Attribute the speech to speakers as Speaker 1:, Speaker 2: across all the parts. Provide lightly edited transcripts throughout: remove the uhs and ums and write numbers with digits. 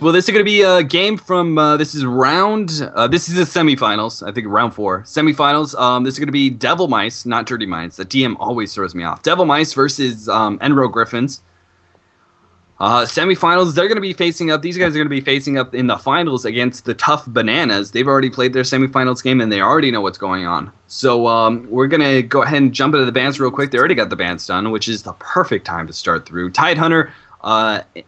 Speaker 1: Well, this is going to be a game from, this is the semifinals, I think round 4. Semifinals, this is going to be DevilMice, not Dirty Mice. The DM always throws me off. DevilMice versus Enro Griffins. Semifinals, they're going to be facing up, these guys are going to be facing up in the finals against the Tough Bananas. They've already played their semifinals game, and they already know what's going on. So we're going to go ahead and jump into the bans real quick. They already got the bans done, which is the perfect time to start through. Tidehunter,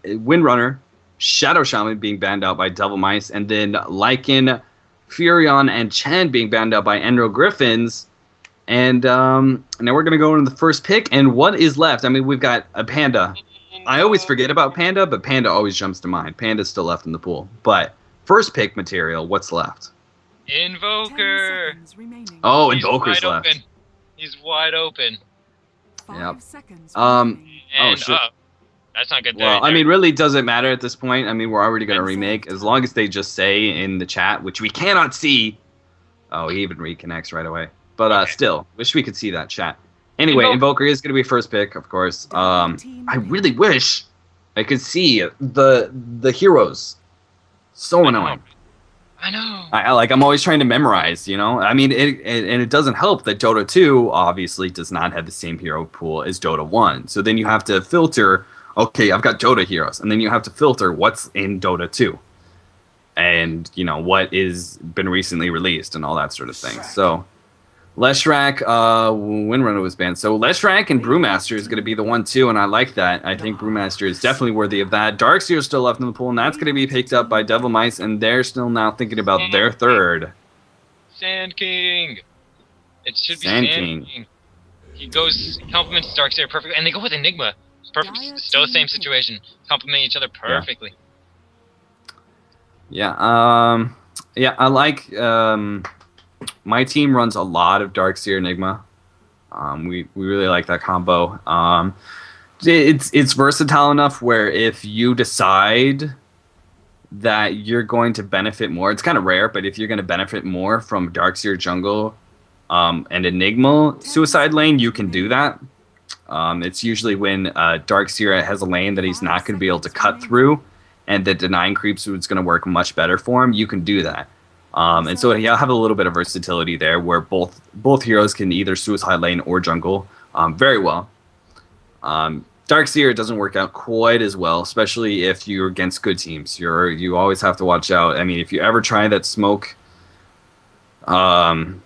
Speaker 1: Windrunner, Shadow Shaman being banned out by DevilMice, and then Lycan, Furion, and Chen being banned out by Enro Griffins. And now we're going to go into the first pick, and what is left? I mean, we've got a Panda. I always forget about Panda, but Panda always jumps to mind. Panda's still left in the pool. But first pick material, what's left?
Speaker 2: Invoker.
Speaker 1: Oh, Invoker's left.
Speaker 2: Open. He's wide open.
Speaker 1: Yep.
Speaker 2: And,
Speaker 1: oh shit.
Speaker 2: That's not good.
Speaker 1: Well, I mean, really doesn't matter at this point. I mean, we're already going to remake. As long as they just say in the chat, which we cannot see. Oh, he even reconnects right away. But
Speaker 2: okay.
Speaker 1: Still, wish we could see that chat. Anyway, Invoker is going to be first pick, of course. I really wish I could see the heroes. So annoying.
Speaker 2: I know.
Speaker 1: I'm always trying to memorize, you know? I mean, it doesn't help that Dota 2 obviously does not have the same hero pool as Dota 1. So then you have to filter, okay, I've got Dota heroes. And then you have to filter what's in Dota 2. And, you know, what is been recently released and all that sort of thing. So Leshrac, Windrunner was banned. So Leshrac and Brewmaster is going to be the 1-2, and I like that. I think Brewmaster is definitely worthy of that. Darkseer is still left in the pool, and that's going to be picked up by DevilMice, and they're still now thinking about their third.
Speaker 2: Sand King. It should be
Speaker 1: Sand
Speaker 2: King. He compliments Darkseer perfectly, and they go with Enigma. It's perfect. Still the same situation. Complement each other perfectly.
Speaker 1: Yeah. I like. My team runs a lot of Darkseer Enigma. We really like that combo. It's versatile enough where if you decide that you're going to benefit more, it's kind of rare, but if you're going to benefit more from Darkseer jungle and Enigma suicide lane, you can do that. It's usually when Darkseer has a lane that he's not going to be able to cut through, and the denying creeps is going to work much better for him. You can do that. And so you'll have a little bit of versatility there where both heroes can either suicide lane or jungle very well. Darkseer doesn't work out quite as well, especially if you're against good teams. You always have to watch out. I mean, if you ever try that smoke, the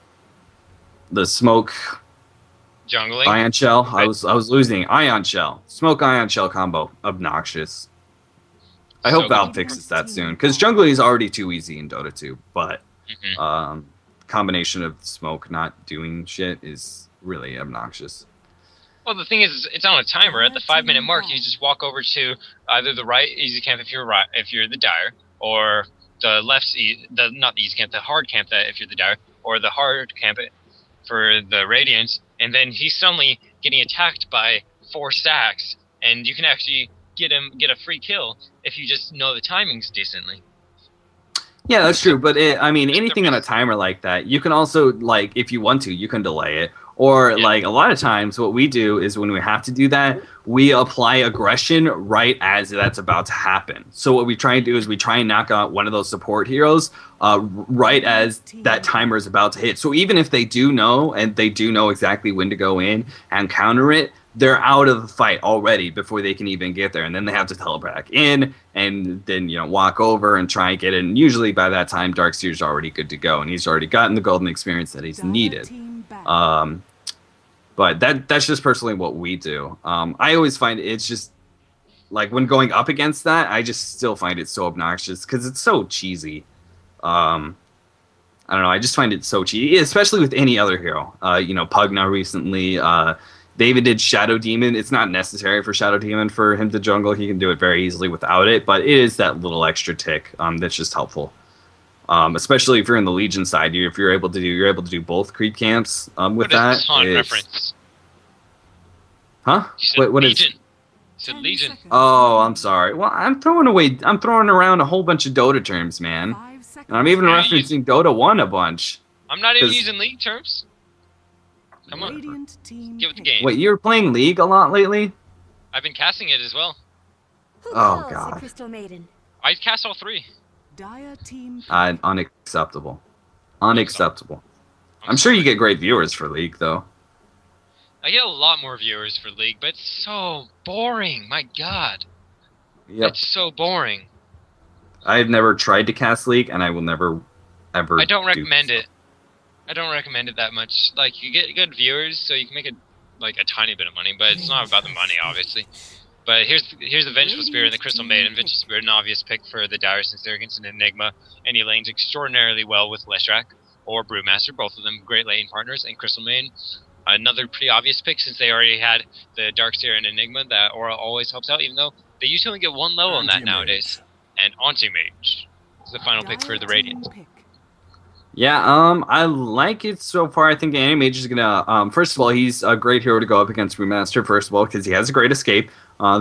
Speaker 1: smoke
Speaker 2: jungling
Speaker 1: Ion Shell, I was losing Ion Shell, smoke Ion Shell combo, obnoxious. I hope Valve fixes that soon, because jungling is already too easy in Dota 2, but combination of smoke not doing shit is really obnoxious.
Speaker 2: Well, the thing is, it's on a timer. At the 5-minute mark, you just walk over to either the right easy camp if you're the Dire, or the left not the easy camp, the hard camp if you're the Dire, or the hard camp for the Radiant, and then he's suddenly getting attacked by 4 stacks, and you can actually get a free kill if you just know the timings decently.
Speaker 1: Yeah, that's true. But I mean, anything on a timer like that, you can also, like, if you want to, you can delay it. Or like a lot of times, what we do is when we have to do that, we apply aggression right as that's about to happen. So what we try and do is we try and knock out one of those support heroes right as that timer is about to hit. So even if they do know, and they do know exactly when to go in and counter it, they're out of the fight already before they can even get there, and then they have to teleport back in, and then walk over and try and get in. And usually by that time, Darkseer's already good to go, and he's already gotten the golden experience that he's needed. But that's just personally what we do. I always find it's just like when going up against that, I just still find it so obnoxious because it's so cheesy. I don't know. I just find it so cheesy, especially with any other hero. Pugna recently. David did Shadow Demon. It's not necessary for Shadow Demon for him to jungle. He can do it very easily without it, but it is that little extra tick that's just helpful. Especially if you're in the Legion side, if you're able to do both creep camps with that.
Speaker 2: What is reference?
Speaker 1: Huh? What is?
Speaker 2: Legion. You said Legion.
Speaker 1: Oh, I'm sorry. Well, I'm throwing around a whole bunch of Dota terms, man. And I'm even referencing Dota 1 a bunch.
Speaker 2: I'm not even using League terms. Come on. Give it the game.
Speaker 1: Wait, you're playing League a lot lately?
Speaker 2: I've been casting it as well.
Speaker 1: Oh, God.
Speaker 2: I'd cast all 3.
Speaker 1: Unacceptable. Unacceptable. I'm sure
Speaker 2: sorry.
Speaker 1: you get great viewers for League, though.
Speaker 2: I get a lot more viewers for League, but it's so boring. My God.
Speaker 1: Yep.
Speaker 2: It's so boring.
Speaker 1: I've never tried to cast League, and I will never, ever.
Speaker 2: I don't recommend it. I don't recommend it that much. Like, you get good viewers, so you can make a tiny bit of money, but it's not about the money, obviously. But here's the Vengeful Spirit and the Crystal Maiden. Vengeful Spirit, an obvious pick for the Dire since they're against an Enigma, and he lanes extraordinarily well with Leshrac or Brewmaster, both of them great lane partners, and Crystal Maiden. Another pretty obvious pick since they already had the Darkseer and Enigma that Aura always helps out, even though they usually only get 1 level on that nowadays. And Anti-Mage is the final pick for the Radiant.
Speaker 1: Yeah, I like it so far. I think Anti-Mage is gonna. First of all, he's a great hero to go up against Brewmaster. First of all, because he has a great escape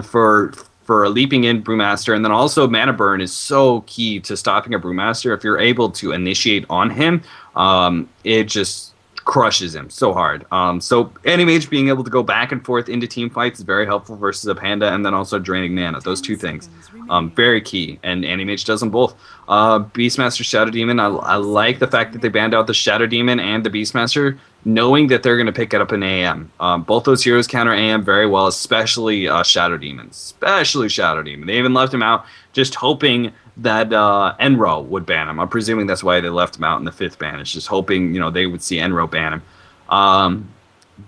Speaker 1: for leaping in Brewmaster, and then also Mana Burn is so key to stopping a Brewmaster. If you're able to initiate on him, it just crushes him so hard. So Anti-Mage being able to go back and forth into team fights is very helpful versus a Panda, and then also draining mana. Those 2 things, very key, and Anti-Mage does them both. Beastmaster Shadow Demon, I like the fact that they banned out the Shadow Demon and the Beastmaster, knowing that they're going to pick it up in AM. Both those heroes counter AM very well, especially Shadow Demon. Especially Shadow Demon. They even left him out just hoping that Enro would ban him. I'm presuming that's why they left him out in the 5th ban. It's just hoping, they would see Enro ban him.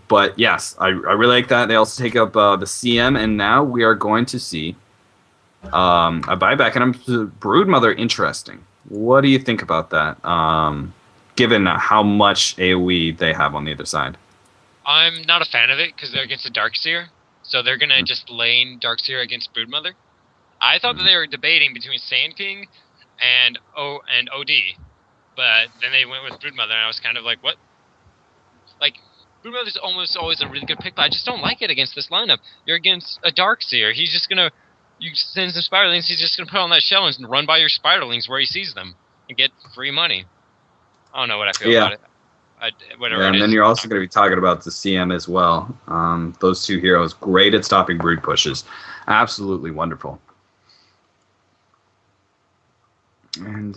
Speaker 1: But yes, I really like that. They also take up the CM, and now we are going to see a buyback. And Broodmother, interesting. What do you think about that? Given how much AoE they have on the other side.
Speaker 2: I'm not a fan of it because they're against a Darkseer, so they're gonna just lane Darkseer against Broodmother. I thought that they were debating between Sand King and OD, but then they went with Broodmother, and I was kind of like, what? Like, Broodmother's almost always a really good pick, but I just don't like it against this lineup. You're against a Darkseer. He's just gonna, you send some Spiderlings, he's just gonna put on that shell and run by your Spiderlings where he sees them and get free money. I don't know what I feel about it. Whatever.
Speaker 1: And then you're also going to be talking about the CM as well. Those 2 heroes, great at stopping brood pushes. Absolutely wonderful. And,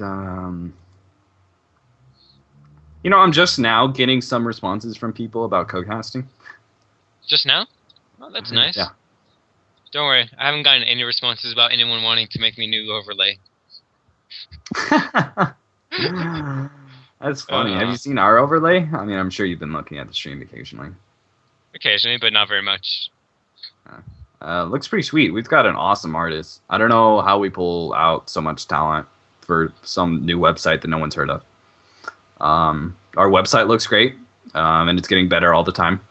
Speaker 1: I'm just now getting some responses from people about co-casting.
Speaker 2: Just now? Oh, that's nice.
Speaker 1: Yeah.
Speaker 2: Don't worry. I haven't gotten any responses about anyone wanting to make me new overlay.
Speaker 1: That's funny. Have you seen our overlay? I mean, I'm sure you've been looking at the stream occasionally.
Speaker 2: Occasionally, but not very much.
Speaker 1: Looks pretty sweet. We've got an awesome artist. I don't know how we pull out so much talent for some new website that no one's heard of. Our website looks great, and it's getting better all the time.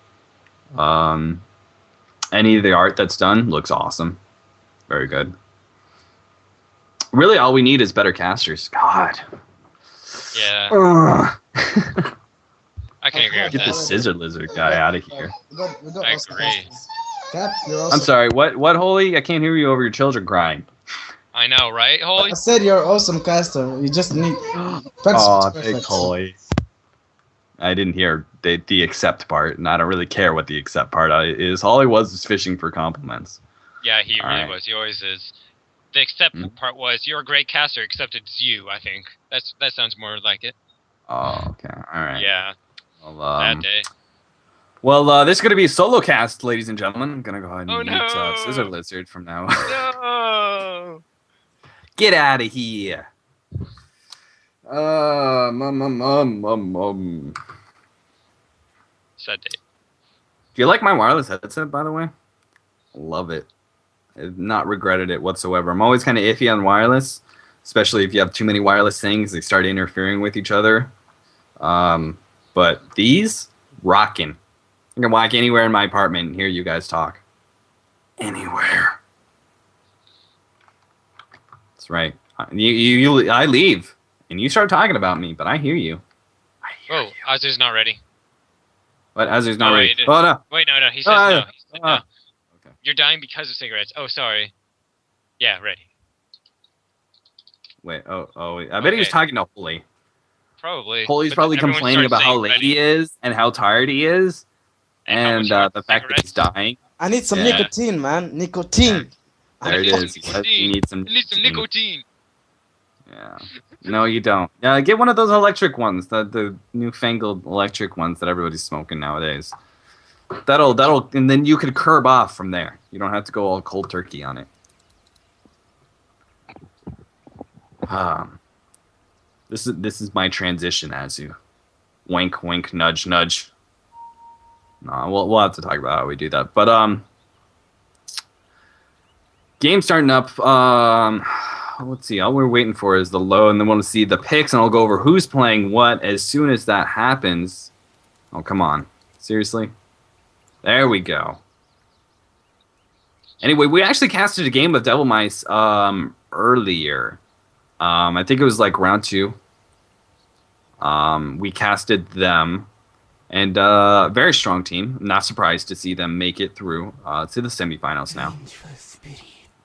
Speaker 1: Any of the art that's done looks awesome. Very good. Really, all we need is better casters. God.
Speaker 2: Yeah. I can agree with
Speaker 1: Get
Speaker 2: that.
Speaker 1: the scissor lizard guy out of here.
Speaker 2: I agree.
Speaker 1: I'm sorry, what, Holy? I can't hear you over your children crying.
Speaker 2: I know, right, Holy?
Speaker 3: I said you're awesome caster. You just need...
Speaker 1: Oh, thanks, Holy. I didn't hear the accept part, and I don't really care what the accept part is. All he was fishing for compliments.
Speaker 2: Yeah, he really was. He always is. The accept part was, you're a great caster, except it's you, I think. That sounds more like it.
Speaker 1: Oh, okay. All right.
Speaker 2: Yeah.
Speaker 1: Well,
Speaker 2: Bad day.
Speaker 1: Well, this is going to be a solo cast, ladies and gentlemen. I'm going to go ahead and
Speaker 2: mute
Speaker 1: Scissor Lizard from now on.
Speaker 2: No!
Speaker 1: Get out of here.
Speaker 2: Sad day.
Speaker 1: Do you like my wireless headset, by the way? Love it. I've not regretted it whatsoever. I'm always kind of iffy on wireless, especially if you have too many wireless things. They start interfering with each other. But these, rocking. I can walk anywhere in my apartment and hear you guys talk. Anywhere. That's right. I leave, and you start talking about me, but I hear you.
Speaker 2: Oh, Azur's not ready.
Speaker 1: What? Azur's not ready.
Speaker 2: Wait,
Speaker 1: Oh, no.
Speaker 2: Wait, no. He says no. He said no.
Speaker 1: Okay.
Speaker 2: You're dying because of cigarettes. Oh, sorry. Yeah, ready.
Speaker 1: Wait, I bet he was talking to Holy.
Speaker 2: Probably.
Speaker 1: Holy's
Speaker 2: But
Speaker 1: probably
Speaker 2: everyone
Speaker 1: complaining
Speaker 2: starts
Speaker 1: about how
Speaker 2: saying
Speaker 1: late
Speaker 2: ready.
Speaker 1: he is and how tired he is, and
Speaker 2: how much
Speaker 1: the fact that he's dying.
Speaker 3: I need some
Speaker 1: Yeah.
Speaker 3: nicotine, man. Nicotine.
Speaker 1: There it is.
Speaker 2: Nicotine.
Speaker 1: He needs some.
Speaker 2: It needs some nicotine.
Speaker 1: Yeah. No, you don't. Get one of those electric ones, the newfangled electric ones that everybody's smoking nowadays. That'll, and then you could curb off from there. You don't have to go all cold turkey on it. This is my transition, Azu. Wink, wink, nudge, nudge. No, we'll have to talk about how we do that. But game starting up. Let's see. All we're waiting for is the low, and then we'll see the picks, and I'll go over who's playing what as soon as that happens. Oh, come on. Seriously? There we go. Anyway, we actually casted a game of DevilMice earlier. I think it was like round 2. We casted them, and very strong team. Not surprised to see them make it through to the semifinals now.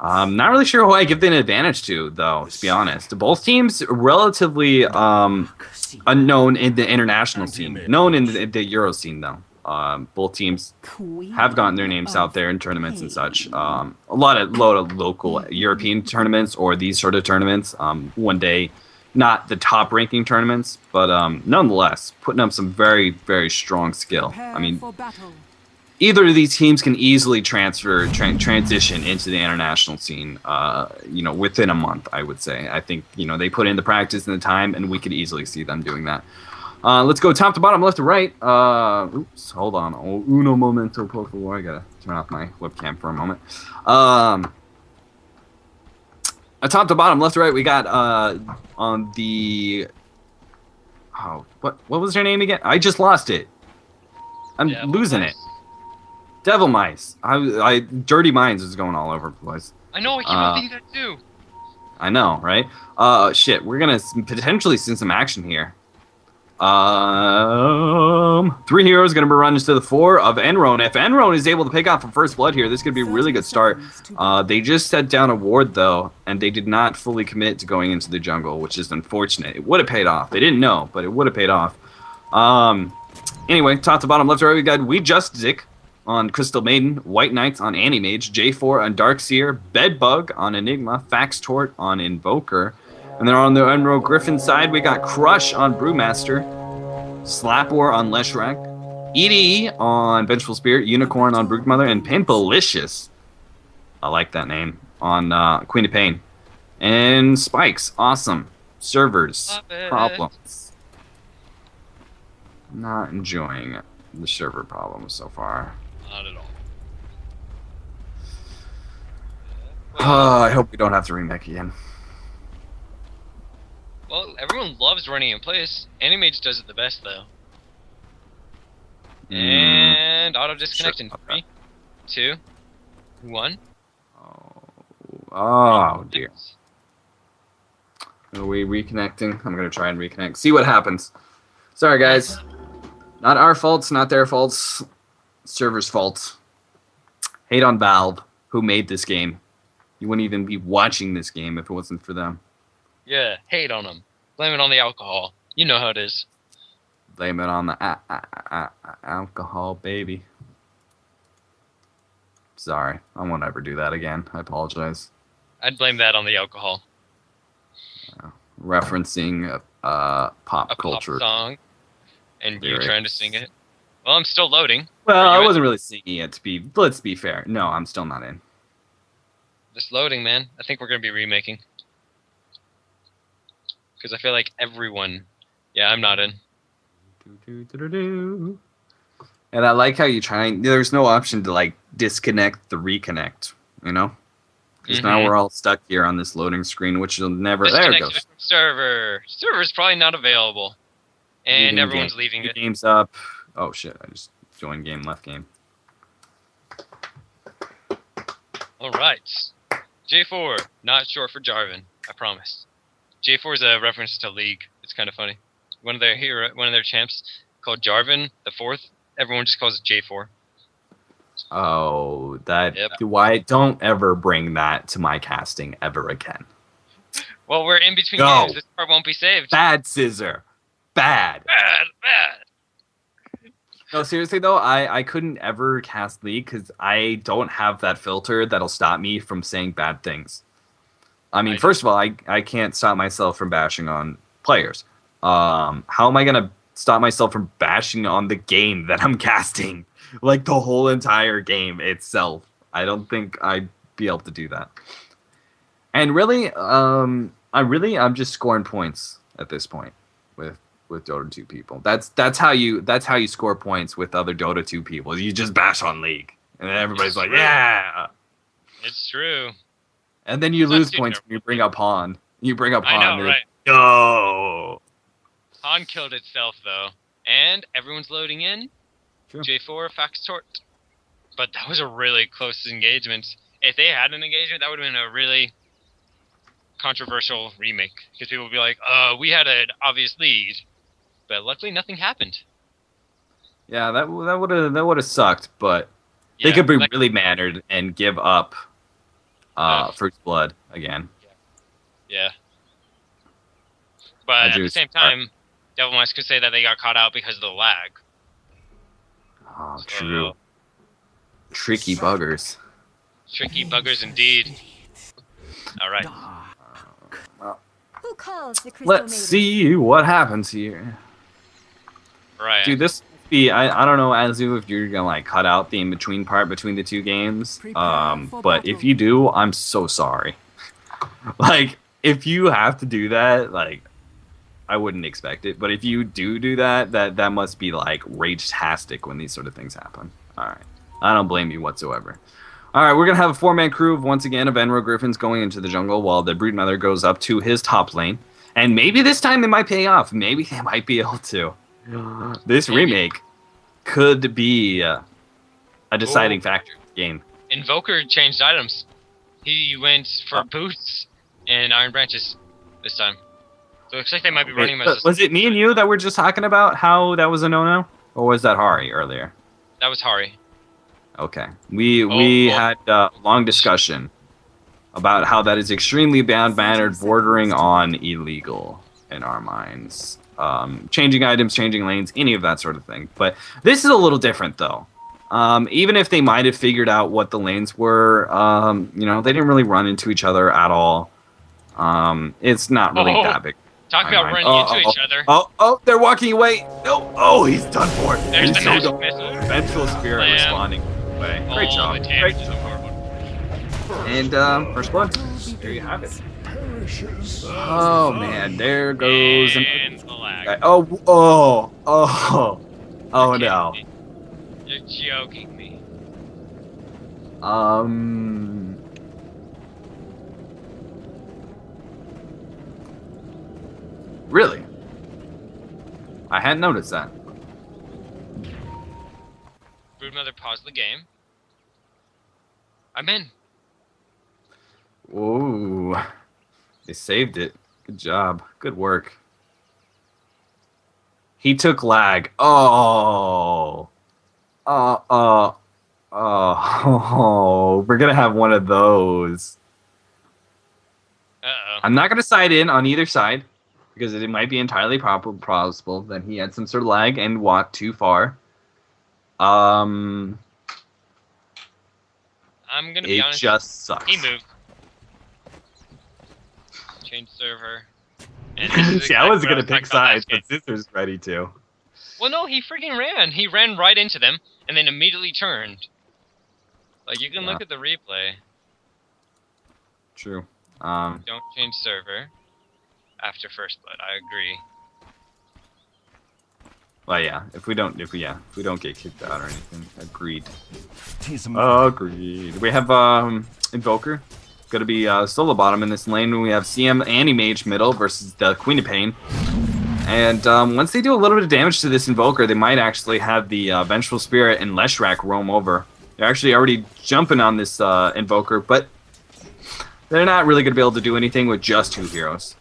Speaker 1: Not really sure who I give the advantage to, though, to be honest. Both teams relatively unknown in the international scene. Known in the Euro scene, though. Both teams have gotten their names out there in tournaments and such. A lot of local European tournaments or these sort of tournaments. One day, not the top ranking tournaments, but nonetheless, putting up some very, very strong skill. I mean, either of these teams can easily transition into the international scene, within a month, I would say. I think, they put in the practice and the time, and we could easily see them doing that. Let's go top to bottom, left to right. Oops, hold on. Oh, uno momento, por favor. I gotta turn off my webcam for a moment. Top to bottom, left to right, we got on the... Oh, what was her name again? I just lost it. I'm losing it. DevilMice. I Dirty Minds is going all over the place.
Speaker 2: I know, I keep on thinking that too.
Speaker 1: I know, right? Shit, we're gonna potentially see some action here. 3 heroes gonna be run into the 4 of Enro, and if Enro is able to pick off from first blood here, this could be a really good start. They just set down a ward though, and they did not fully commit to going into the jungle, which is unfortunate. It would have paid off. They didn't know, but it would have paid off. Anyway, top to bottom, left to right, we got We Just Zik on Crystal Maiden, White Knights on Animage, J4 on Darkseer, Bedbug on Enigma, Fax Tort on Invoker. And then on the Enro Griffin side, we got Crush on Brewmaster, Slapwar on Leshrac, EDE on Vengeful Spirit, Unicorn on Broodmother, and Pimpalicious, I like that name, on Queen of Pain. And Spikes, awesome. Servers, problems. Not enjoying the server problems so far.
Speaker 2: Not at all.
Speaker 1: I hope we don't have to remake again.
Speaker 2: Well, everyone loves running in place. Animage does it the best, though. And auto disconnect in 3, 2, 1.
Speaker 1: Oh dear. Are we reconnecting? I'm gonna try and reconnect. See what happens. Sorry, guys. Not our faults, not their faults. Server's fault. Hate on Valve, who made this game. You wouldn't even be watching this game if it wasn't for them.
Speaker 2: Yeah, hate on them. Blame it on the alcohol. You know how it is.
Speaker 1: Blame it on the alcohol, baby. Sorry, I won't ever do that again. I apologize.
Speaker 2: I'd blame that on the alcohol.
Speaker 1: Referencing pop culture.
Speaker 2: Pop song, and you trying to sing it. Well, I'm still loading.
Speaker 1: Well, I wasn't really singing it. Let's be fair. No, I'm still not in.
Speaker 2: Just loading, man. I think we're gonna be remaking. Because I feel like everyone... Yeah, I'm not in.
Speaker 1: And I like how you try... There's no option to, like, disconnect the reconnect, you know? Because now we're all stuck here on this loading screen, which will never... There it goes.
Speaker 2: Server. Server's probably not available. And everyone's leaving it.
Speaker 1: Game's up. Oh, shit. I just joined game, left game.
Speaker 2: Alright. J4. Not short for Jarvan. I promise. J4 is a reference to League. It's kind of funny. One of their champs called Jarvan, the 4th. Everyone just calls it J4.
Speaker 1: Oh, that... Yep. Why? Don't ever bring that to my casting ever again.
Speaker 2: Well, we're in between games. This part won't be saved.
Speaker 1: Bad scissor. Bad. No, seriously though, I couldn't ever cast League because I don't have that filter that'll stop me from saying bad things. I mean, first of all, I can't stop myself from bashing on players. How am I gonna stop myself from bashing on the game that I'm casting? Like the whole entire game itself. I don't think I'd be able to do that. And really, I'm just scoring points at this point with Dota 2 people. That's how you score points with other Dota 2 people. You just bash on League, and then everybody's like, yeah.
Speaker 2: It's true.
Speaker 1: And then you lose points when you bring up Han. You bring up Han.
Speaker 2: I know, right?
Speaker 1: No.
Speaker 2: Han killed itself though, and everyone's loading in.
Speaker 1: True.
Speaker 2: J4 Fax Tort. But that was a really close engagement. If they had an engagement, that would have been a really controversial remake, because people would be like, we had an obvious lead, but luckily nothing happened.
Speaker 1: Yeah, that would have sucked, but they could be really mannered and give up First Blood again.
Speaker 2: Yeah. But at the same time, DevilMice could say that they got caught out because of the lag.
Speaker 1: Oh, true. Tricky buggers.
Speaker 2: Tricky buggers indeed. All right.
Speaker 4: Who calls the crystal
Speaker 1: Let's see what happens here.
Speaker 2: Right.
Speaker 1: Dude, this be I don't know, Azu, if you're gonna like cut out the in-between part between the two games. But if you do, I'm so sorry. Like, if you have to do that, like, I wouldn't expect it. But if you do that, that must be like rage-tastic when these sort of things happen. Alright. I don't blame you whatsoever. Alright, we're gonna have a 4-man crew once again of Enro Griffins going into the jungle while the Broodmother goes up to his top lane. And maybe this time it might pay off. Maybe they might be able to. This remake could be a deciding factor in the game.
Speaker 2: Invoker changed items. He went for boots and Iron Branches this time. So it looks like they might be running him as
Speaker 1: Was it me and you that were just talking about how that was a no-no? Or was that Hari earlier?
Speaker 2: That was Hari.
Speaker 1: Okay. We had a long discussion about how that is extremely bad-mannered, bordering on illegal in our minds. Changing items, changing lanes, any of that sort of thing. But this is a little different, though. Even if they might have figured out what the lanes were, you know, they didn't really run into each other at all. It's not really that big.
Speaker 2: Talk about running into each other.
Speaker 1: Oh, they're walking away. No, oh, he's done for it.
Speaker 2: There's the magic missile.
Speaker 1: Vengeful Spirit responding away. Great job. Great job. And first blood. There you have it. Oh man, there goes.
Speaker 2: And the lag.
Speaker 1: Oh no.
Speaker 2: You're joking me.
Speaker 1: Really? I hadn't noticed that.
Speaker 2: Broodmother paused the game. I'm in.
Speaker 1: Ooh. They saved it. Good job. Good work. He took lag. Oh. Oh. We're gonna have one of those.
Speaker 2: Uh-oh.
Speaker 1: I'm not gonna side in on either side, because it might be entirely possible that he had some sort of lag and walked too far.
Speaker 2: I'm gonna be honest.
Speaker 1: It just sucks.
Speaker 2: He moved. Change server. And this is
Speaker 1: See, I was gonna
Speaker 2: exactly
Speaker 1: pick sides, but Scissor's ready to.
Speaker 2: Well, no, he freaking ran. He ran right into them and then immediately turned. Like, you can look at the replay.
Speaker 1: True.
Speaker 2: Don't change server after first blood. I agree.
Speaker 1: Well, yeah. If we don't get kicked out or anything, agreed. Agreed. We have Invoker. Going to be solo bottom in this lane. We have CM Anti-Mage middle versus the Queen of Pain. And once they do a little bit of damage to this Invoker, they might actually have the Vengeful Spirit and Leshrac roam over. They're actually already jumping on this Invoker, but they're not really going to be able to do anything with just 2 heroes.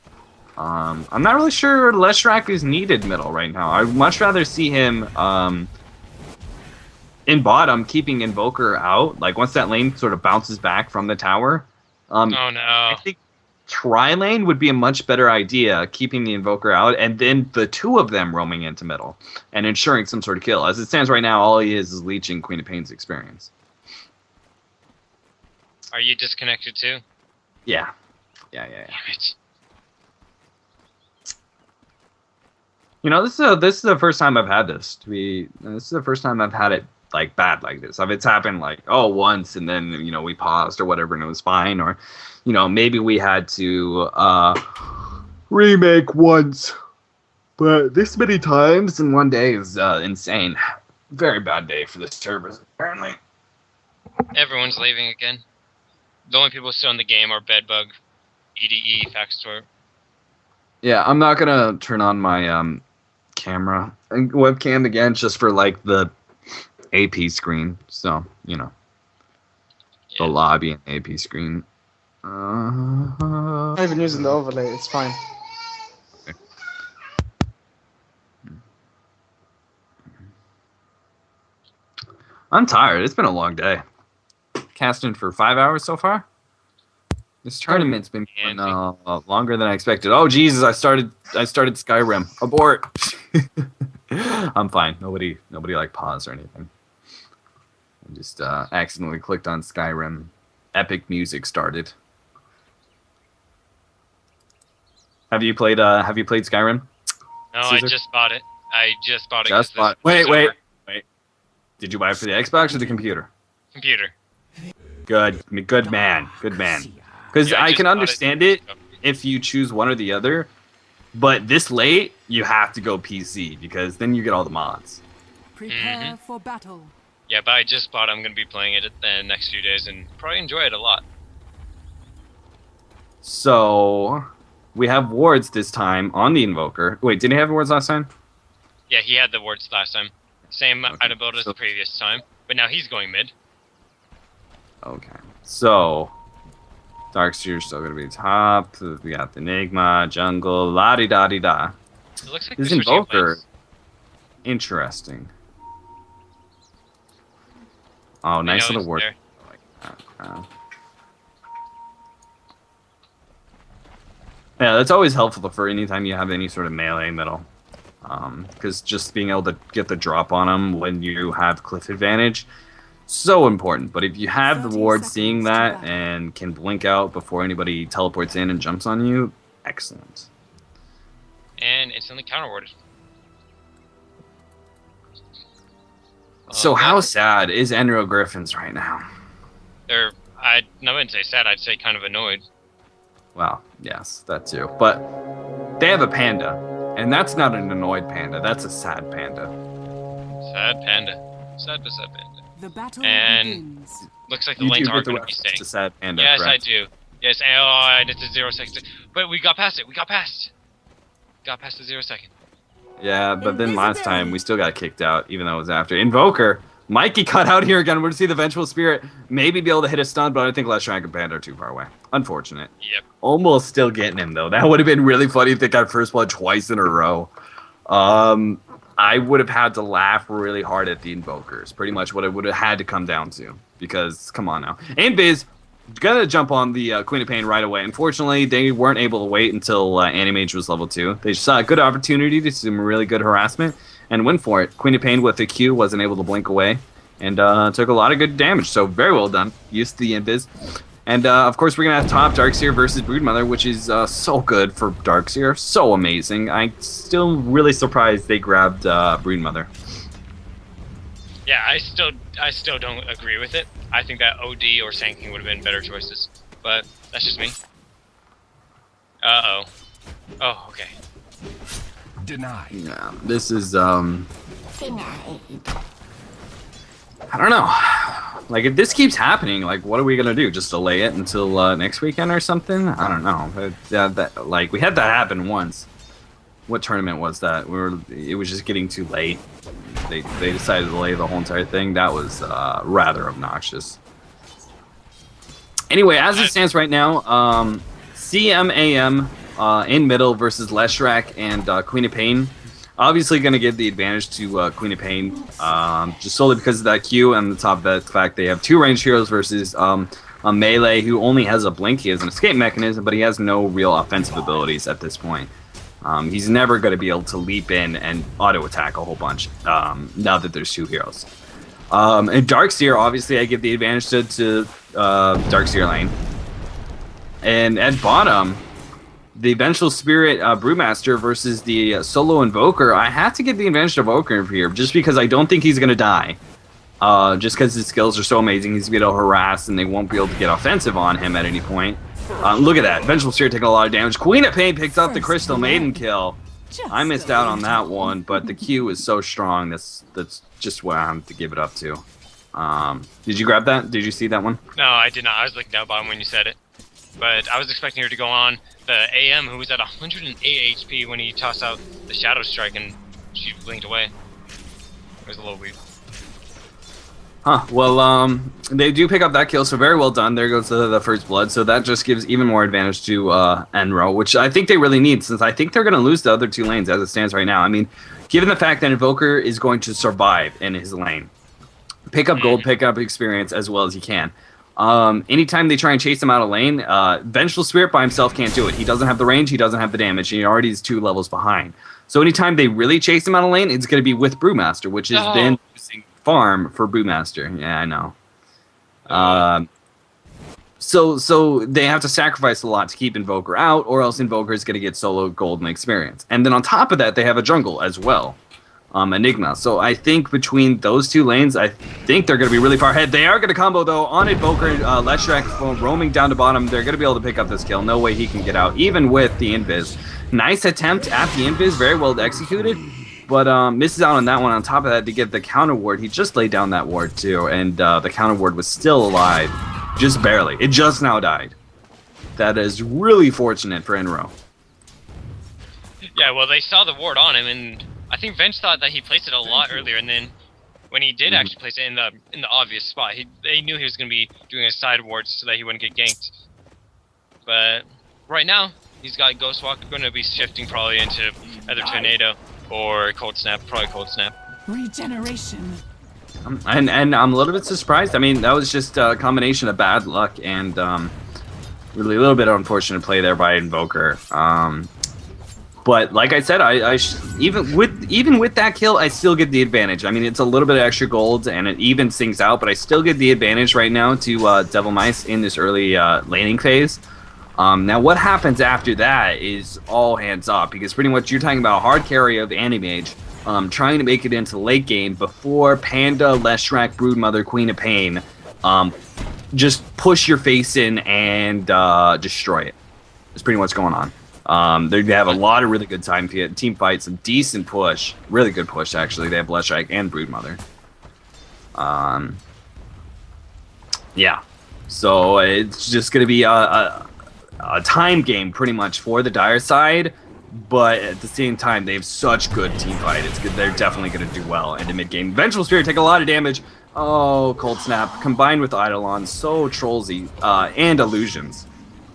Speaker 1: I'm not really sure Leshrac is needed middle right now. I'd much rather see him in bottom, keeping Invoker out. Like, once that lane sort of bounces back from the tower.
Speaker 2: Oh no.
Speaker 1: I think tri-lane would be a much better idea, keeping the Invoker out, and then the 2 of them roaming into middle, and ensuring some sort of kill. As it stands right now, all he is leeching Queen of Pain's experience.
Speaker 2: Are you disconnected too?
Speaker 1: Yeah. Yeah.
Speaker 2: Damn it.
Speaker 1: You know, this is the first time I've had this. This is the first time I've had it like bad like this. If it's happened like once and then we paused or whatever and it was fine, or maybe we had to remake once, but this many times in one day is insane. Very bad day for the servers apparently.
Speaker 2: Everyone's leaving again. The only people still in the game are Bedbug, EDE, Factor.
Speaker 1: Yeah, I'm not gonna turn on my camera and webcam again just for like the AP screen. So the lobby and AP screen.
Speaker 3: I'm not even using the overlay. It's fine.
Speaker 1: Okay. I'm tired. It's been a long day. Casting for 5 hours so far. This tournament's been going, longer than I expected. Oh Jesus! I started Skyrim. Abort. I'm fine. Nobody like paused or anything. I just accidentally clicked on Skyrim. Epic music started. Have you played Skyrim?
Speaker 2: No,
Speaker 1: Caesar?
Speaker 2: I just bought it.
Speaker 1: Just bought it. Wait. Did you buy it for the Xbox or the computer?
Speaker 2: Computer.
Speaker 1: Good man. Because I can understand it if you choose one or the other, but this late you have to go PC because then you get all the mods.
Speaker 4: Prepare for battle.
Speaker 2: Yeah, but I just bought it. I'm going to be playing it the next few days and probably enjoy it a lot.
Speaker 1: So we have wards this time on the Invoker. Wait, didn't he have wards last time?
Speaker 2: Yeah, he had the wards last time. Same item build as
Speaker 1: so
Speaker 2: the previous time, but now he's going mid.
Speaker 1: Okay, so Darkseer's still gonna be top. We got the Enigma, jungle, la di da di da.
Speaker 2: It looks like
Speaker 1: This
Speaker 2: they're switching
Speaker 1: Invoker,
Speaker 2: lanes.
Speaker 1: interesting. Oh, nice
Speaker 2: know
Speaker 1: little
Speaker 2: he's
Speaker 1: word.
Speaker 2: there.
Speaker 1: I like that. Yeah, that's always helpful for anytime you have any sort of melee middle. Because just being able to get the drop on them when you have cliff advantage, so important. But if you have the
Speaker 4: 30
Speaker 1: ward seeing
Speaker 4: seconds to
Speaker 1: that
Speaker 4: battle.
Speaker 1: and can blink out before anybody teleports in and jumps on you, excellent.
Speaker 2: And instantly counterwarded.
Speaker 1: So how sad is Enro Griffins right now?
Speaker 2: I wouldn't say sad, I'd say kind of annoyed.
Speaker 1: Well, yes, that too. But they have a panda, and that's not an annoyed panda. That's a sad panda.
Speaker 2: Sad panda. Sad but sad panda.
Speaker 4: The battle
Speaker 2: And
Speaker 4: begins.
Speaker 2: looks like the
Speaker 1: You
Speaker 2: lanes
Speaker 1: do
Speaker 2: are
Speaker 1: get the
Speaker 2: going to be
Speaker 1: reference
Speaker 2: staying.
Speaker 1: to sad panda,
Speaker 2: Yes,
Speaker 1: correct?
Speaker 2: I do. Yes, and it's a 0 second. But we got past it. Got past the 0 second.
Speaker 1: Yeah, but then last time we still got kicked out, even though it was after. Invoker, Mikey cut out here again. We're to see the Vengeful Spirit maybe be able to hit a stun, but I think Leshrank and Panda are too far away. Unfortunate.
Speaker 2: Yep.
Speaker 1: Almost still getting him, though. That would have been really funny if they got first blood twice in a row. I would have had to laugh really hard at the Invokers. Pretty much what it would have had to come down to. Because, come on now. And Biz, gonna jump on the Queen of Pain right away. Unfortunately, they weren't able to wait until Animage was level 2. They saw a good opportunity to do some really good harassment and went for it. Queen of Pain with a Q wasn't able to blink away and took a lot of good damage. So very well done. Used the Invis. And of course, we're gonna have top Darkseer versus Broodmother, which is so good for Darkseer. So amazing. I'm still really surprised they grabbed Broodmother.
Speaker 2: Yeah, I still don't agree with it. I think that OD or Sanking would have been better choices. But that's just me. Uh-oh. Oh, okay.
Speaker 5: Denied.
Speaker 1: Yeah, this is I don't know. Like, if this keeps happening, like, what are we gonna do? Just delay it until next weekend or something? I don't know. Like, we had that happen once. What tournament was that? It was just getting too late. They decided to delay the whole entire thing. That was rather obnoxious. Anyway, as it stands right now, CMAM in middle versus Leshrac and Queen of Pain. Obviously going to give the advantage to Queen of Pain, just solely because of that Q and the top of that fact they have two ranged heroes versus a melee who only has a blink. He has an escape mechanism, but he has no real offensive abilities at this point. He's never going to be able to leap in and auto-attack a whole bunch now that there's two heroes. And Darkseer, obviously, I give the advantage to Darkseer lane. And at bottom, the Vengeful Spirit Brewmaster versus the solo Invoker. I have to give the advantage to Invoker here, just because I don't think he's going to die. Just because his skills are so amazing, he's going to be able to harass, and they won't be able to get offensive on him at any point. Look at that. Vengeful Spirit taking a lot of damage. Queen of Pain picks up the Crystal Maiden kill. I missed out on that one, but the Q is so strong. That's just what I have to give it up to. Did you grab that? Did you see that one?
Speaker 2: No, I did not. I was looking down bottom when you said it. But I was expecting her to go on the AM, who was at 108 HP when he tossed out the Shadow Strike and she blinked away. It was a little weird.
Speaker 1: Huh. Well, they do pick up that kill, so very well done. There goes the first blood. So that just gives even more advantage to Enro, which I think they really need, since I think they're going to lose the other 2 lanes as it stands right now. I mean, given the fact that Invoker is going to survive in his lane, pick up gold, pick up experience as well as he can. Anytime they try and chase him out of lane, Vengeful Spirit by himself can't do it. He doesn't have the range, he doesn't have the damage, and he already is 2 levels behind. So anytime they really chase him out of lane, it's going to be with Brewmaster, which is then using farm for Brewmaster. Yeah, I know. So they have to sacrifice a lot to keep Invoker out, or else Invoker is going to get solo gold and experience. And then on top of that, they have a jungle as well. Enigma. So I think between those 2 lanes, I think they're going to be really far ahead. They are going to combo, though, on Invoker. Leshrac roaming down to bottom. They're going to be able to pick up this kill. No way he can get out, even with the Invis. Nice attempt at the Invis. Very well executed, but misses out on that one. On top of that, to get the counter ward, he just laid down that ward, too, and the counter ward was still alive. Just barely. It just now died. That is really fortunate for Enro.
Speaker 2: Yeah, well, they saw the ward on him, and I think Venge thought that he placed it a lot earlier, and then when he did actually place it in the obvious spot, they knew he was going to be doing a side ward so that he wouldn't get ganked. But right now, he's got Ghost Walk, going to be shifting probably into either Tornado or Cold Snap, probably Cold Snap.
Speaker 4: Regeneration.
Speaker 1: And I'm a little bit surprised. I mean, that was just a combination of bad luck and really a little bit unfortunate play there by Invoker. But like I said, even with that kill, I still get the advantage. I mean, it's a little bit of extra gold, and it even sinks out, but I still get the advantage right now to DevilMice in this early laning phase. Now, what happens after that is all hands off, because pretty much you're talking about a hard carry of Animage, trying to make it into late game before Panda, Leshrac, Broodmother, Queen of Pain, just push your face in and destroy it. That's pretty much what's going on. They have a lot of really good team fights, some decent push, really good push actually. They have Leshrac and Broodmother. Yeah, so it's just going to be a time game pretty much for the Dire side, but at the same time they have such good team fight. It's good. They're definitely going to do well in the mid game. Vengeful Spirit take a lot of damage. Oh, Cold Snap combined with Eidolon, so trollsy, and Illusions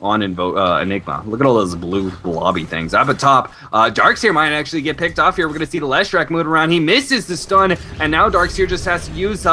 Speaker 1: on Enigma. Look at all those blue blobby things. Up at top, Darkseer might actually get picked off here. We're going to see the Leshrac move around. He misses the stun, and now Darkseer just has to use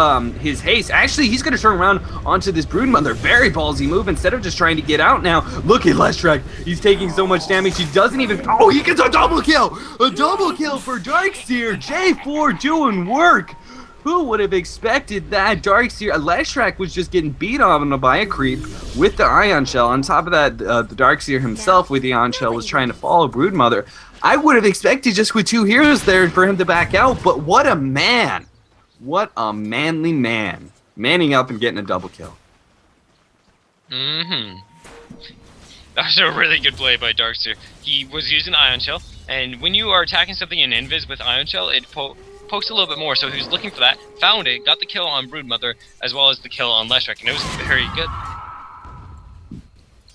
Speaker 1: his haste. Actually, he's going to turn around onto this Broodmother. Very ballsy move instead of just trying to get out now. Look at Leshrac. He's taking so much damage. He doesn't even... Oh, he gets a double kill! A double kill for Darkseer. J4 doing work. Who would have expected that? Darkseer, Leshrac was just getting beat on by a creep with the Ion Shell. On top of that, the Darkseer himself with the Ion Shell was trying to follow Broodmother. I would have expected just with 2 heroes there for him to back out, but what a man. What a manly man. Manning up and getting a double kill.
Speaker 2: That was a really good play by Darkseer. He was using Ion Shell, and when you are attacking something in Invis with Ion Shell, it pokes a little bit more, so he was looking for that, found it, got the kill on Broodmother, as well as the kill on Leshrac, and it was very good.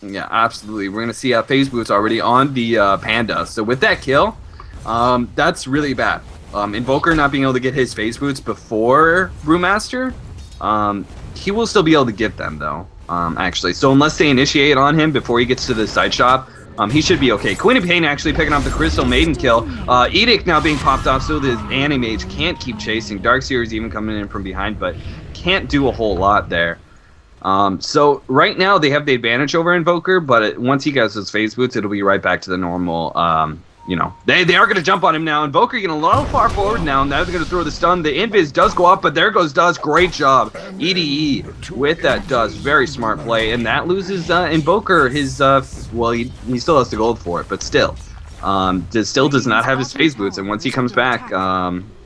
Speaker 1: Yeah, absolutely. We're going to see phase boots already on the Panda. So with that kill, that's really bad. Invoker not being able to get his phase boots before Brewmaster, he will still be able to get them, though, actually. So unless they initiate on him before he gets to the side shop, he should be okay. Queen of Pain actually picking up the Crystal Maiden kill. Edict now being popped off, so the Animage can't keep chasing. Darkseer is even coming in from behind, but can't do a whole lot there. So right now they have the advantage over Invoker, but once he gets his phase boots, it'll be right back to the normal you know, they are going to jump on him now. Invoker getting a little far forward now. Now they're going to throw the stun. The invis does go up, but there goes Dust. Great job. EDE with that Dust. Very smart play. And that loses Invoker his, well, he still has the gold for it, but still. Still does not have his phase boots. And once he comes back,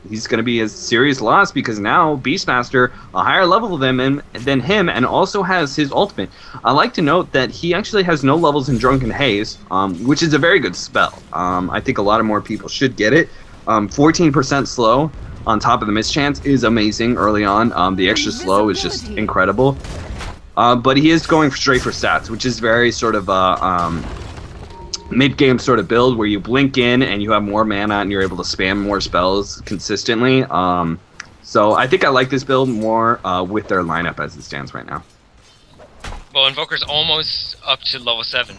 Speaker 1: he's going to be a serious loss because now Beastmaster, a higher level than him, and also has his ultimate. I like to note that he actually has no levels in Drunken Haze, which is a very good spell. I think a lot of more people should get it. 14% slow on top of the mischance is amazing early on. The extra slow is just incredible. But he is going straight for stats, which is very sort of mid-game sort of build where you blink in and you have more mana and you're able to spam more spells consistently. So I think I like this build more with their lineup as it stands right now.
Speaker 2: Well, Invoker's almost up to level 7,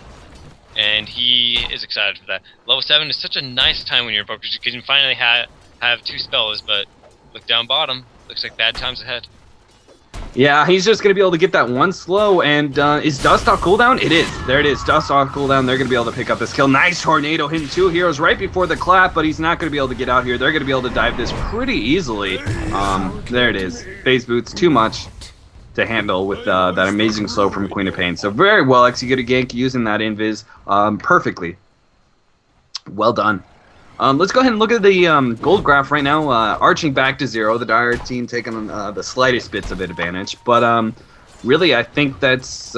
Speaker 2: and he is excited for that. Level 7 is such a nice time when you're Invoker because you can finally have 2 spells, but look down bottom, looks like bad times ahead.
Speaker 1: Yeah, he's just going to be able to get that one slow, and is Dust off cooldown? It is. There it is. Dust off cooldown. They're going to be able to pick up this kill. Nice tornado hitting 2 heroes right before the clap, but he's not going to be able to get out here. They're going to be able to dive this pretty easily. There it is. Phase boots, too much to handle with that amazing slow from Queen of Pain. So very well executed gank using that invis perfectly. Well done. Let's go ahead and look at the gold graph right now, arching back to 0. The Dire team taking the slightest bits of advantage, but really I think that's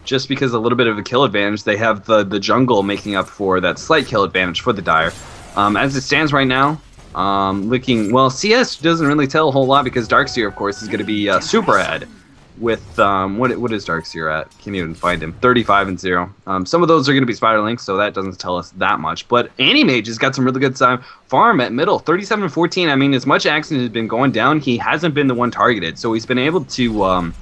Speaker 1: just because a little bit of a kill advantage. They have the jungle making up for that slight kill advantage for the Dire. As it stands right now, looking, well, CS doesn't really tell a whole lot because Darkseer, of course, is going to be super ahead. With what is Darkseer at? Can't even find him. 35 and 0. Some of those are going to be Spider Links, so that doesn't tell us that much. But Animage has got some really good time. Farm at middle, 37 and 14. I mean, as much action has been going down, he hasn't been the one targeted, so he's been able to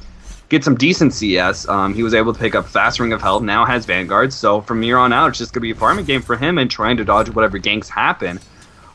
Speaker 1: get some decent CS. He was able to pick up Fast Ring of Health. Now has Vanguard, so from here on out, it's just going to be a farming game for him and trying to dodge whatever ganks happen.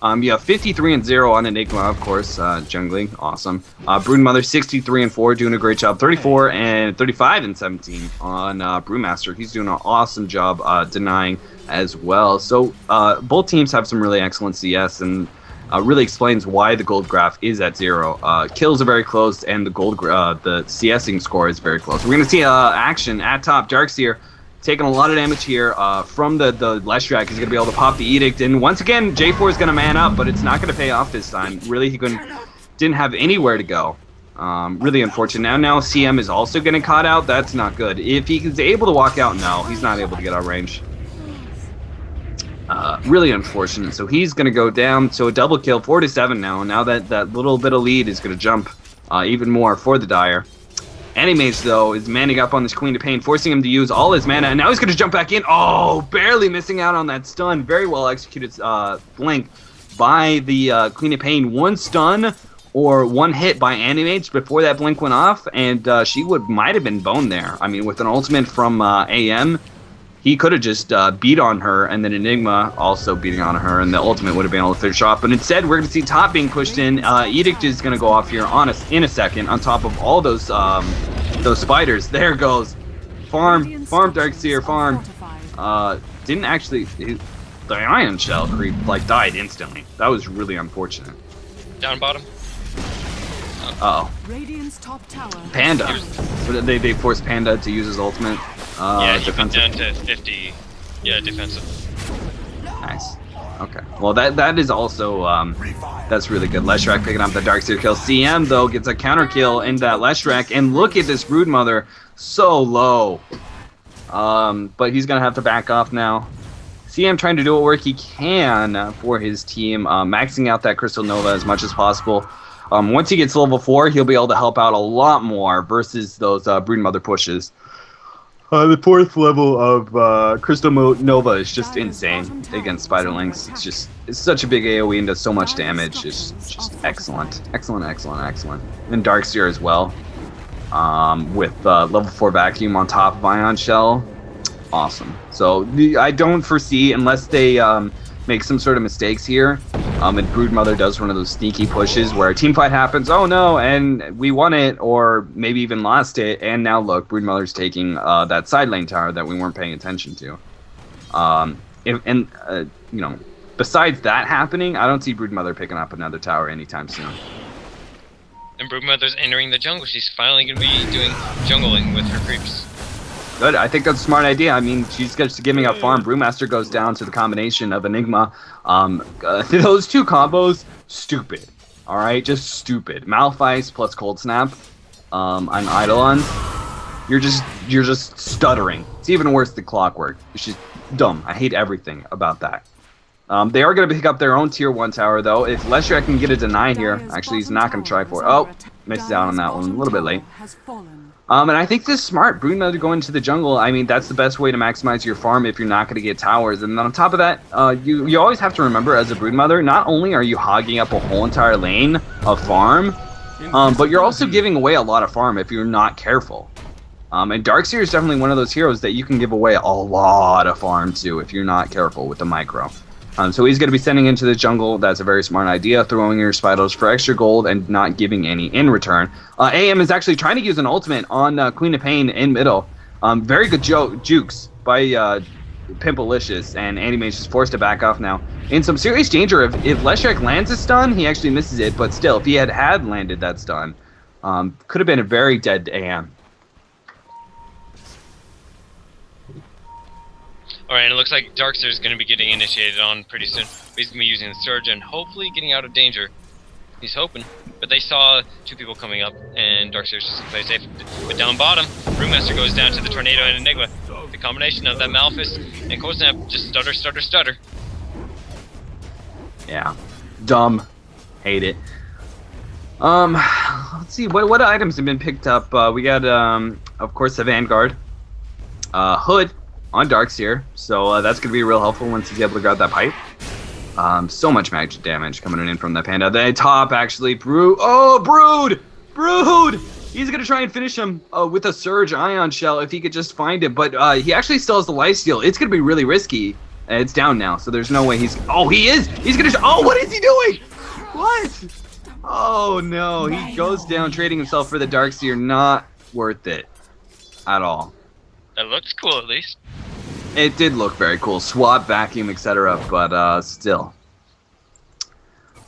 Speaker 1: You have 53 and 0 on Enigma, of course, jungling, awesome. Broodmother 63 and 4, doing a great job. 34 and 35 and 17 on Brewmaster. He's doing an awesome job denying as well. So both teams have some really excellent CS, and really explains why the gold graph is at 0. Kills are very close, and the the CSing score is very close. We're gonna see action at top. Darkseer taking a lot of damage here from the Leshrac. He's going to be able to pop the Edict. And once again, J4 is going to man up, but it's not going to pay off this time. Really, he didn't have anywhere to go. Really unfortunate. Now CM is also getting caught out. That's not good. If he is able to walk out, no, he's not able to get out of range. Really unfortunate. So he's going to go down. So a double kill, 4-7 now. Now that little bit of lead is going to jump even more for the Dire. Animage, though, is manning up on this Queen of Pain, forcing him to use all his mana, and now he's going to jump back in. Oh, barely missing out on that stun. Very well executed blink by the Queen of Pain. One stun or one hit by Animage before that blink went off, and she might have been boned there. I mean, with an ultimate from AM, he could have just beat on her, and then Enigma also beating on her, and the ultimate would have been able to finish off. But instead, we're going to see top being pushed in. Edict is going to go off here in a second on top of all those spiders. There goes. Farm Darkseer, farm. Didn't actually... The Ion Shell creep, died instantly. That was really unfortunate.
Speaker 2: Down bottom.
Speaker 1: Uh-oh.
Speaker 4: Radiant's top tower.
Speaker 1: Panda. So they forced Panda to use his ultimate.
Speaker 2: Yeah, he went down to 50. Yeah, defensive.
Speaker 1: Nice. Okay. Well, that is also that's really good. Leshrac picking up the Darkseer kill. CM though gets a counter kill in that Leshrac, and look at this Broodmother, so low. But he's gonna have to back off now. CM trying to do what work he can for his team, maxing out that Crystal Nova as much as possible. Once he gets level 4, he'll be able to help out a lot more versus those Broodmother pushes. The 4th level of Crystal Nova is just insane against Spiderlings. It's such a big AoE and does so much damage. It's just excellent. Excellent. And Darkseer as well. With level 4 Vacuum on top of Ion Shell. Awesome. So I don't foresee, unless they make some sort of mistakes here, and Broodmother does one of those sneaky pushes where a team fight happens, oh no, and we won it, or maybe even lost it, and now look, Broodmother's taking that side lane tower that we weren't paying attention to. besides that happening, I don't see Broodmother picking up another tower anytime soon.
Speaker 2: And Broodmother's entering the jungle. She's finally going to be doing jungling with her creeps.
Speaker 1: Good. I think that's a smart idea. I mean, she's just giving up farm. Brewmaster goes down to the combination of Enigma. Those two combos, stupid. All right, just stupid. Malphite plus Cold Snap on Eidolon. You're just stuttering. It's even worse than Clockwork. It's just dumb. I hate everything about that. They are going to pick up their own tier 1 tower, though. If Leshrac can get a deny here, actually, he's not going to try for it. Oh, missed out on that one. A little bit late. And I think this is smart. Broodmother going into the jungle, I mean, that's the best way to maximize your farm if you're not going to get towers. And then on top of that, you always have to remember as a Broodmother, not only are you hogging up a whole entire lane of farm, but you're also giving away a lot of farm if you're not careful. And Darkseer is definitely one of those heroes that you can give away a lot of farm to if you're not careful with the micro. So he's going to be sending into the jungle. That's a very smart idea, throwing your Spidos for extra gold and not giving any in return. AM is actually trying to use an ultimate on Queen of Pain in middle. Very good jukes by Pimpalicious, and Animage is forced to back off now. In some serious danger, if Leshrac lands a stun, he actually misses it, but still, if he had landed that stun, could have been a very dead AM.
Speaker 2: Alright, and it looks like Darkseer is going to be getting initiated on pretty soon. He's going to be using the Surge and hopefully getting out of danger. He's hoping. But they saw two people coming up, and Darkseer's just going to play safe. But down bottom, Brewmaster goes down to the Tornado and Enigma. The combination of that Malphite and Cold Snap just stutter.
Speaker 1: Yeah. Dumb. Hate it. Let's see, what items have been picked up? We got, of course, the Vanguard. Hood on Darkseer, so that's going to be real helpful once he's able to grab that pipe. So much magic damage coming in from that Panda. The top, actually, Brood! He's going to try and finish him with a Surge Ion Shell if he could just find it, but he actually still has the lifesteal. It's going to be really risky. It's down now, so there's no way he's... Oh, he is! He's going to... Oh, what is he doing? What? Oh, no. He goes down, trading himself for the Darkseer. Not worth it at all.
Speaker 2: That looks cool, at least.
Speaker 1: It did look very cool. Swap, vacuum, etc. But still,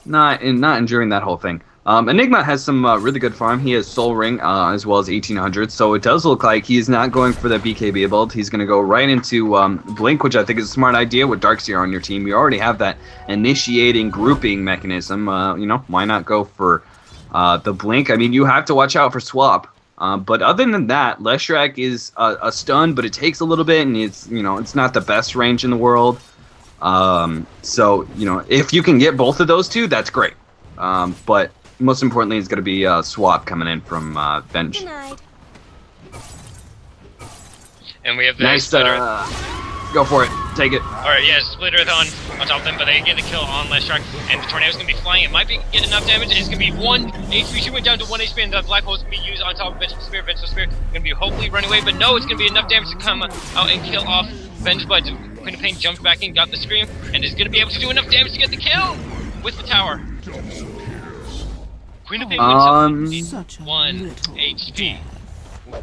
Speaker 1: not enjoying that whole thing. Enigma has some really good farm. He has Soul Ring as well as 1800. So it does look like he's not going for the BKB build. He's going to go right into Blink, which I think is a smart idea with Darkseer on your team. You already have that initiating grouping mechanism. Why not go for the Blink? I mean, you have to watch out for Swap. But other than that, Leshrac is a stun, but it takes a little bit, and it's not the best range in the world. So if you can get both of those two, that's great. But most importantly, it's going to be Swap coming in from bench.
Speaker 6: Denied.
Speaker 2: And we have the
Speaker 1: Nice. Go for it. Take it.
Speaker 2: Alright, yeah, Splitter on top of them, but they get the kill on Leshrac, and the Tornado's gonna be flying. It might be get enough damage. It's gonna be 1 HP. She went down to 1 HP, and the Black Hole's gonna be used on top of Vengeful Spear. Vengeful Spear gonna be hopefully running away, but no, it's gonna be enough damage to come out and kill off Venge. But Queen of Pain jumped back in, got the Scream, and is gonna be able to do enough damage to get the kill with the tower. Queen of Pain went 1 HP.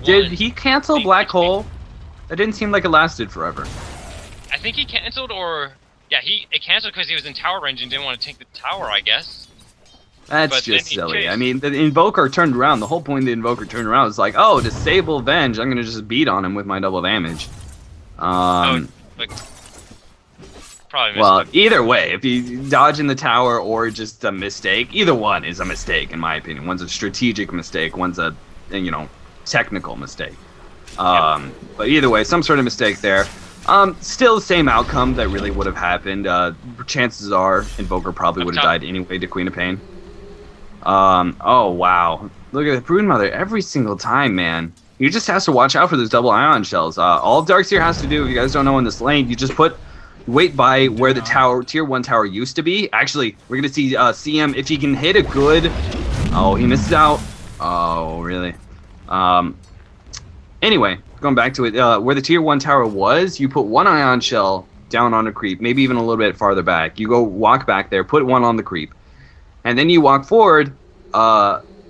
Speaker 1: Did he cancel Black Hole? It didn't seem like it lasted forever.
Speaker 2: I think he canceled, or it canceled because he was in tower range and didn't want to take the tower, I guess.
Speaker 1: That's just silly. I mean, the Invoker turned around. The whole point of the Invoker turned around was like, oh, disable Venge. I'm gonna just beat on him with my double damage.
Speaker 2: Probably
Speaker 1: well, either way, if you dodge in the tower or just a mistake, either one is a mistake in my opinion. One's a strategic mistake. One's a technical mistake. But either way, some sort of mistake there. Still the same outcome that really would have happened. Chances are Invoker probably would have died anyway to Queen of Pain. Oh wow. Look at the Broodmother every single time, man. You just has to watch out for those double ion shells. All Darkseer has to do, if you guys don't know in this lane, you just wait by where the tower, tier 1 tower used to be. Actually, we're gonna see CM if he can hit a good... Oh, he missed out. Oh, really? Anyway, going back to it, where the tier 1 tower was, you put 1 ion shell down on a creep, maybe even a little bit farther back. You go walk back there, put 1 on the creep, and then you walk forward,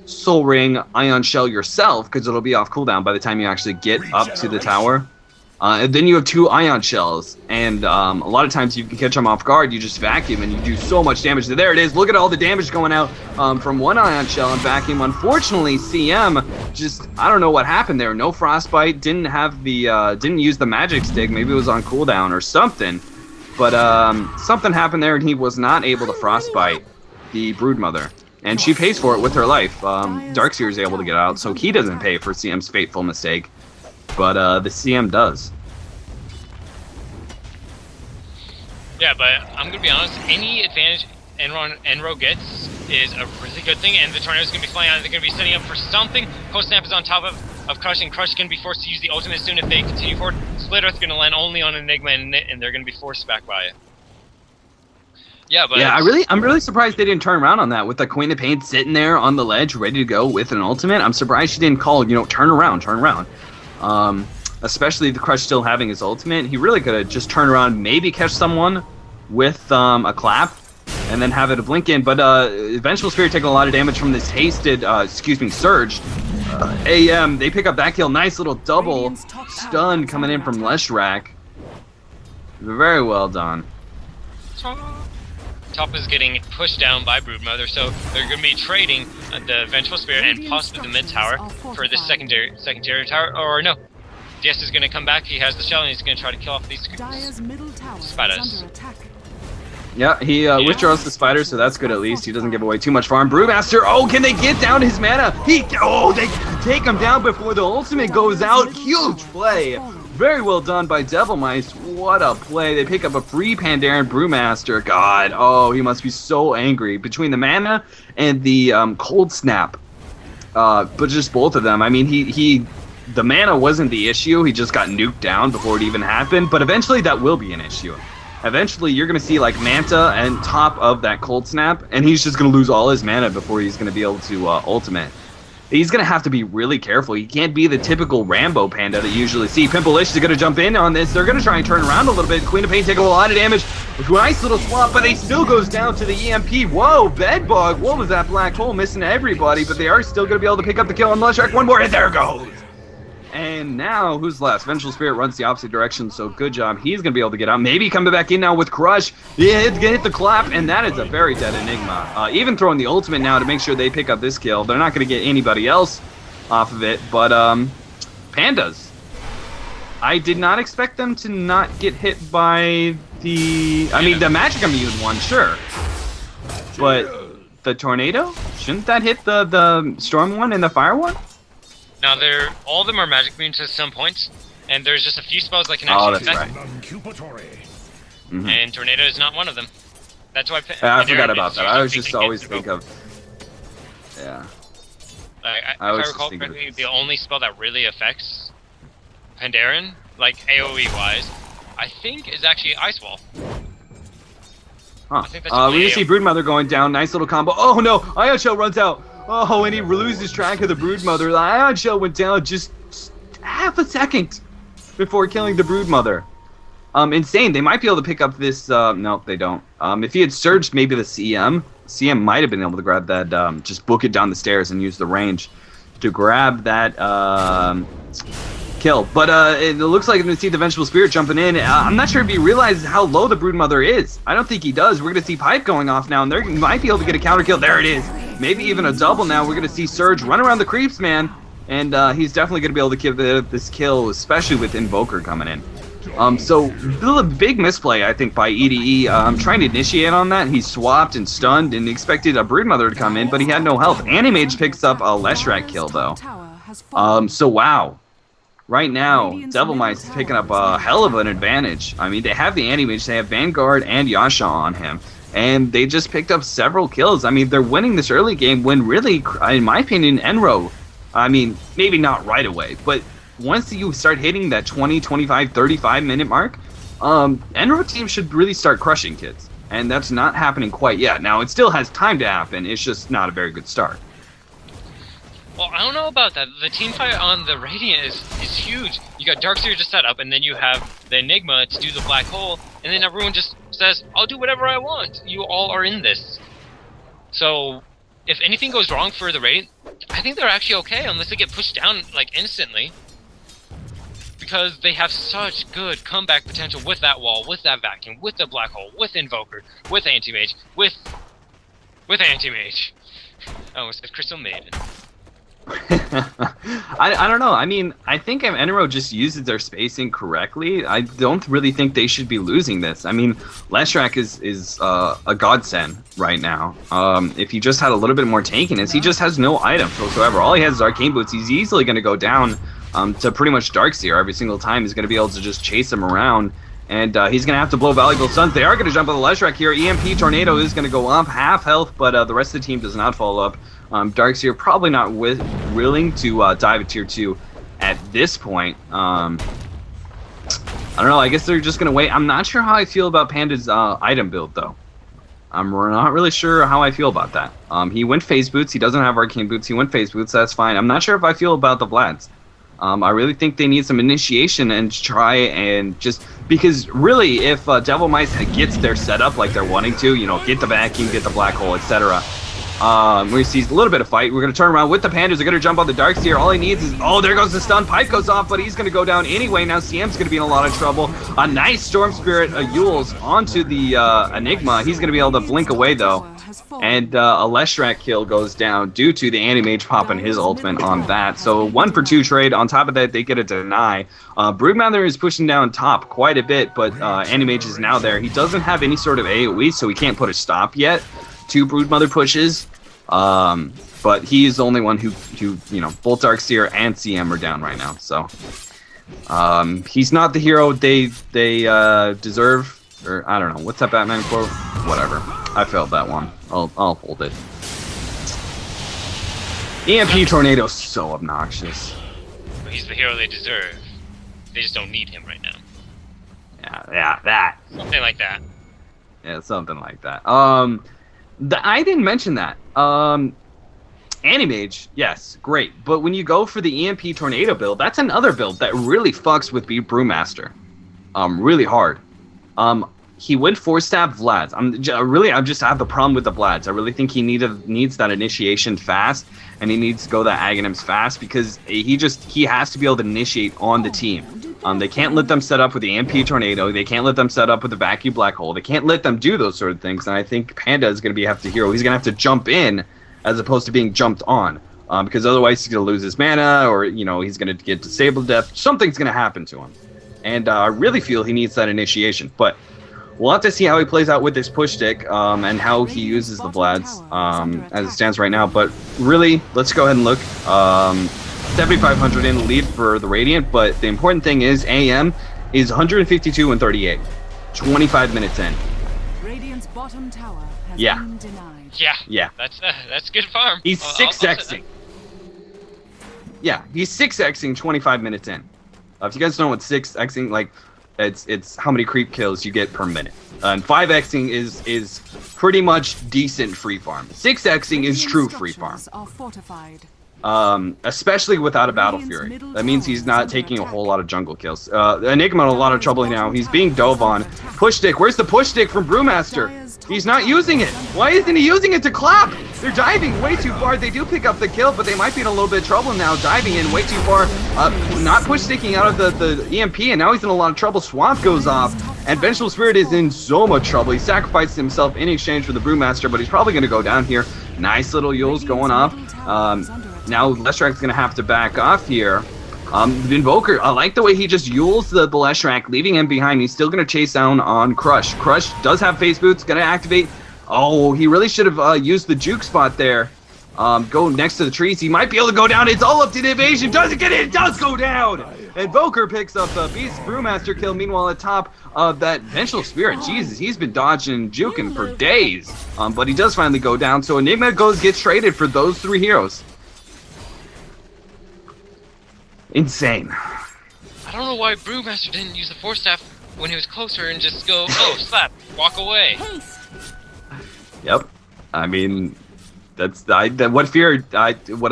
Speaker 1: Soul Ring, ion shell yourself, because it'll be off cooldown by the time you actually get up to the tower. And then you have 2 ion shells, and a lot of times you can catch them off guard. You just vacuum, and you do so much damage. There it is. Look at all the damage going out from 1 ion shell and vacuum. Unfortunately, CM just, I don't know what happened there. No frostbite. Didn't have the didn't use the magic stick. Maybe it was on cooldown or something. But something happened there, and he was not able to frostbite the Broodmother. And she pays for it with her life. Darkseer is able to get out, so he doesn't pay for CM's fateful mistake. But the CM does.
Speaker 2: Yeah, but I'm going to be honest, any advantage Enro gets is a really good thing, and the Tornado's going to be flying out. They're going to be setting up for something. Cold Snap is on top of Crush, and Crush is going to be forced to use the ultimate soon if they continue forward. Split Earth is going to land only on Enigma, and they're going to be forced back by it. Yeah, but
Speaker 1: I'm really surprised they didn't turn around on that with the Queen of Pain sitting there on the ledge, ready to go with an ultimate. I'm surprised she didn't call, turn around. Especially the Crush still having his ultimate. He really could have just turned around, maybe catch someone with a clap, and then have it a blink in. But Vengeful Spirit taking a lot of damage from this hasted, surged. AM, they pick up that kill. Nice little double stun coming in from Leshrac. Very well done.
Speaker 2: Top is getting pushed down by Broodmother, so they're going to be trading the Vengeful Spirit and possibly the mid tower for this secondary tower. Or no, DS is going to come back. He has the shell, and he's going to try to kill off these spiders.
Speaker 1: Yeah, he withdraws the spider, so that's good at least. He doesn't give away too much farm. Brewmaster, can they get down his mana? They take him down before the ultimate goes out. Huge play. Very well done by DevilMice. What a play. They pick up a free Pandaren Brewmaster. God, he must be so angry. Between the mana and the cold snap, but just both of them. I mean, the mana wasn't the issue. He just got nuked down before it even happened, but eventually that will be an issue. Eventually, you're going to see like Manta and top of that cold snap, and he's just going to lose all his mana before he's going to be able to ultimate. He's going to have to be really careful. He can't be the typical Rambo panda that you usually see. Pimpleish is going to jump in on this. They're going to try and turn around a little bit. Queen of Pain taking a lot of damage. Nice little swap, but he still goes down to the EMP. Whoa, Bedbug. What was that black hole missing everybody? But they are still going to be able to pick up the kill on Leshrac. One more, and there it goes. And now, who's left? Vengeful Spirit runs the opposite direction, so good job. He's going to be able to get out. Maybe coming back in now with Crush. Yeah, it's going to hit the clap, and that is a very dead Enigma. Even throwing the ultimate now to make sure they pick up this kill. They're not going to get anybody else off of it, but Pandas. I did not expect them to not get hit by the Magic Immune one, sure. But the Tornado? Shouldn't that hit the Storm one and the Fire one?
Speaker 2: Now, all of them are magic immune to some points, and there's just a few spells that can actually affect them. And Tornado is not one of them. That's why
Speaker 1: I forgot about that. I was just always think of... Yeah.
Speaker 2: If I recall correctly, the only spell that really affects Pandaren, like AoE-wise, I think is actually Ice Wall.
Speaker 1: Huh. We see Broodmother going down. Nice little combo. Oh no! Ion Shell runs out. Oh, and he loses track of the Broodmother. The Ion Shell went down just half a second before killing the Broodmother. Insane. They might be able to pick up this. No, they don't. If he had surged maybe the CM might have been able to grab that, just book it down the stairs and use the range to grab that kill. But it looks like I'm going to see the Vengeful Spirit jumping in. I'm not sure if he realizes how low the Broodmother is. I don't think he does. We're going to see Pipe going off now, and they might be able to get a counter kill. There it is. Maybe even a double now. We're going to see Surge run around the creeps, man. And he's definitely going to be able to give this kill, especially with Invoker coming in. So a big misplay, I think, by EDE. Trying to initiate on that. He swapped and stunned and expected a Broodmother to come in, but he had no health. Animage picks up a Leshrac kill, though. So wow. Right now, DevilMice is picking up a hell of an advantage. I mean, they have the Animage, they have Vanguard and Yasha on him. And they just picked up several kills. I mean, they're winning this early game when really, in my opinion, Enro, I mean, maybe not right away, but once you start hitting that 20, 25, 35 minute mark, Enro team should really start crushing kids. And that's not happening quite yet. Now, it still has time to happen. It's just not a very good start.
Speaker 2: Well, I don't know about that. The team fight on the Radiant is huge. You got Darkseer to set up, and then you have the Enigma to do the Black Hole, and then everyone just says, I'll do whatever I want. You all are in this. So, if anything goes wrong for the Radiant, I think they're actually okay, unless they get pushed down, like, instantly. because they have such good comeback potential with that wall, with that vacuum, with the black hole, with Invoker, with Anti-Mage, with Anti-Mage. I almost said Crystal Maiden.
Speaker 1: I don't know. I mean, I think Enro just uses their spacing correctly. I don't really think they should be losing this. I mean, Leshrac is a godsend right now. If he just had a little bit more tankiness, he just has no items whatsoever. All he has is Arcane Boots. He's easily going to go down to pretty much Darkseer every single time. He's going to be able to just chase him around. And he's going to have to blow Valuable Suns. They are going to jump on the Leshrac here. EMP Tornado is going to go off, half health, but the rest of the team does not follow up. Darkseer probably not willing to dive at tier 2 at this point. I don't know. I guess they're just going to wait. I'm not sure how I feel about Panda's item build, though. We're not really sure how I feel about that. He went Phase Boots. He doesn't have Arcane Boots. He went Phase Boots. That's fine. I'm not sure if I feel about the Vlads. I really think they need some initiation and try and just... Because really, if DevilMice gets their setup like they're wanting to, you know, get the vacuum, get the black hole, etc., we see a little bit of fight. We're going to turn around with the Pandas. They're going to jump on the Darkseer. All he needs is... Oh, there goes the stun. Pipe goes off, but he's going to go down anyway. Now CM's going to be in a lot of trouble. A nice Storm Spirit Yules onto the Enigma. He's going to be able to blink away, though. And a Leshrac kill goes down due to the Anti-Mage popping his ultimate on that. So 1 for 2 trade. On top of that, they get a deny. Broodmother is pushing down top quite a bit, but Anti-Mage is now there. He doesn't have any sort of AoE, so he can't put a stop yet. 2 Broodmother pushes. But he is the only one who you know, both Darkseer and CM are down right now. So he's not the hero they deserve. Or I don't know, what's that Batman quote? Whatever. I failed that one. I'll hold it. EMP Tornado's so obnoxious.
Speaker 2: He's the hero they deserve. They just don't need him right now.
Speaker 1: Yeah, that.
Speaker 2: Something like that.
Speaker 1: Yeah, something like that. I didn't mention that. Animage, yes, great. But when you go for the EMP Tornado build, that's another build that really fucks with Brewmaster. Really hard. He went 4-stab Vlads. I just have the problem with the Vlads. I really think he needs that initiation fast, and he needs to go that Aghanims fast because he has to be able to initiate on the team. They can't let them set up with the EMP Tornado. They can't let them set up with the Vacuum Black Hole. They can't let them do those sort of things. And I think Panda is going to have to hero. He's going to have to jump in as opposed to being jumped on, because otherwise he's going to lose his mana, or you know, he's going to get disabled death. Something's going to happen to him, and I really feel he needs that initiation. But we'll have to see how he plays out with this push stick and how he uses the Vlads as it stands right now. But really, let's go ahead and look. 7,500 in the lead for the Radiant, but the important thing is AM is 152 and 38. 25 minutes in.
Speaker 4: Radiant's bottom tower has been denied.
Speaker 2: Yeah. That's good farm.
Speaker 1: He's 6xing. Yeah, he's 6xing 25 minutes in. If you guys don't know what 6xing, like, it's how many creep kills you get per minute. And 5xing is pretty much decent free farm. 6xing is true free farm. Especially without a Battle Fury. That means he's not taking a whole lot of jungle kills. Enigma in a lot of trouble now. He's being dove on. Push stick. Where's the push stick from Brewmaster? He's not using it. Why isn't he using it to clap? They're diving way too far. They do pick up the kill, but they might be in a little bit of trouble now. Diving in way too far. Not push sticking out of the EMP, and now he's in a lot of trouble. Swamp goes off, and Vengeful Spirit is in so much trouble. He sacrificed himself in exchange for the Brewmaster, but he's probably going to go down here. Nice little Yules going off. Now Leshrac's going to have to back off here. The Invoker, I like the way he just Yules the Leshrac, leaving him behind. He's still going to chase down on Crush. Crush does have Phase Boots, going to activate. Oh, he really should have used the juke spot there. Go next to the trees. He might be able to go down. It's all up to the evasion. Doesn't get it. It does go down. Invoker picks up the Beast Brewmaster kill. Meanwhile, at top of that Vengeful Spirit, Jesus, he's been dodging and juking for days. But he does finally go down. So Enigma gets traded for those 3 heroes. Insane.
Speaker 2: I don't know why Brewmaster didn't use the Force Staff when he was closer and just go, oh, slap, walk away.
Speaker 1: Yep. I mean, what I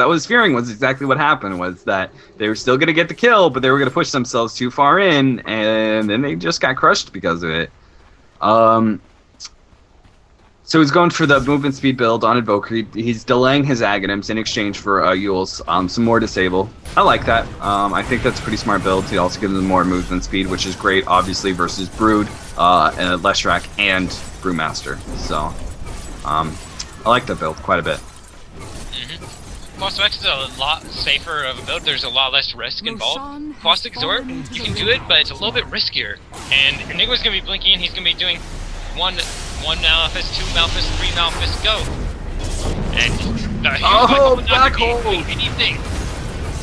Speaker 1: was fearing was exactly what happened, was that they were still going to get the kill, but they were going to push themselves too far in, and then they just got crushed because of it. So he's going for the movement speed build on Invoker. He's delaying his Aghanims in exchange for Yule's some more disable. I like that. I think that's a pretty smart build. He also gives him more movement speed, which is great, obviously, versus Brood, Leshrac, and Brewmaster. So I like that build quite a bit.
Speaker 2: Caustic X is a lot safer of a build. There's a lot less risk involved. Caustic Zord, you can do it, but it's a little bit riskier. And Enigma's going to be blinking, and he's going to be doing one Malphus, 2 Malphus, 3 Malphus, go! And
Speaker 1: black hole!
Speaker 2: Anything!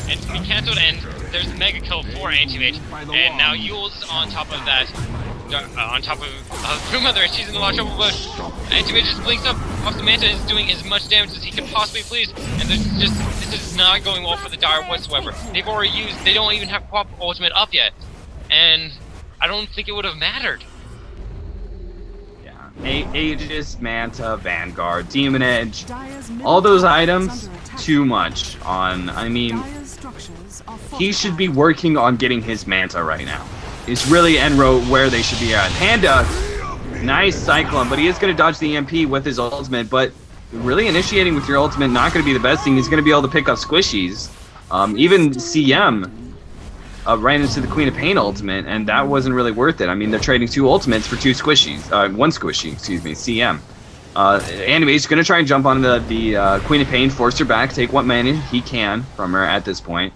Speaker 2: And it's going to be cancelled, and there's the mega kill for Anti-Mage. And now Yule's on top of that. On top of Brewmother, and she's in a lot of trouble, but Anti-Mage just blinks up off the Manta and is doing as much damage as he can possibly please, and this is not going well for the Dire whatsoever. They've already used, they don't even have Pop Ultimate up yet, and I don't think it would have mattered.
Speaker 1: Yeah, Aegis, Manta, Vanguard, Demon Edge, all those items, too much on, I mean, he should be working on getting his Manta right now. It's really Enro where they should be at. Panda, nice Cyclone, but he is going to dodge the EMP with his ultimate, but really initiating with your ultimate not going to be the best thing. He's going to be able to pick up squishies. Even CM ran into the Queen of Pain ultimate, and that wasn't really worth it. I mean, they're trading 2 ultimates for 2 squishies. 1 squishy, excuse me, CM. Anime's going to try and jump on the Queen of Pain, force her back, take what mana he can from her at this point.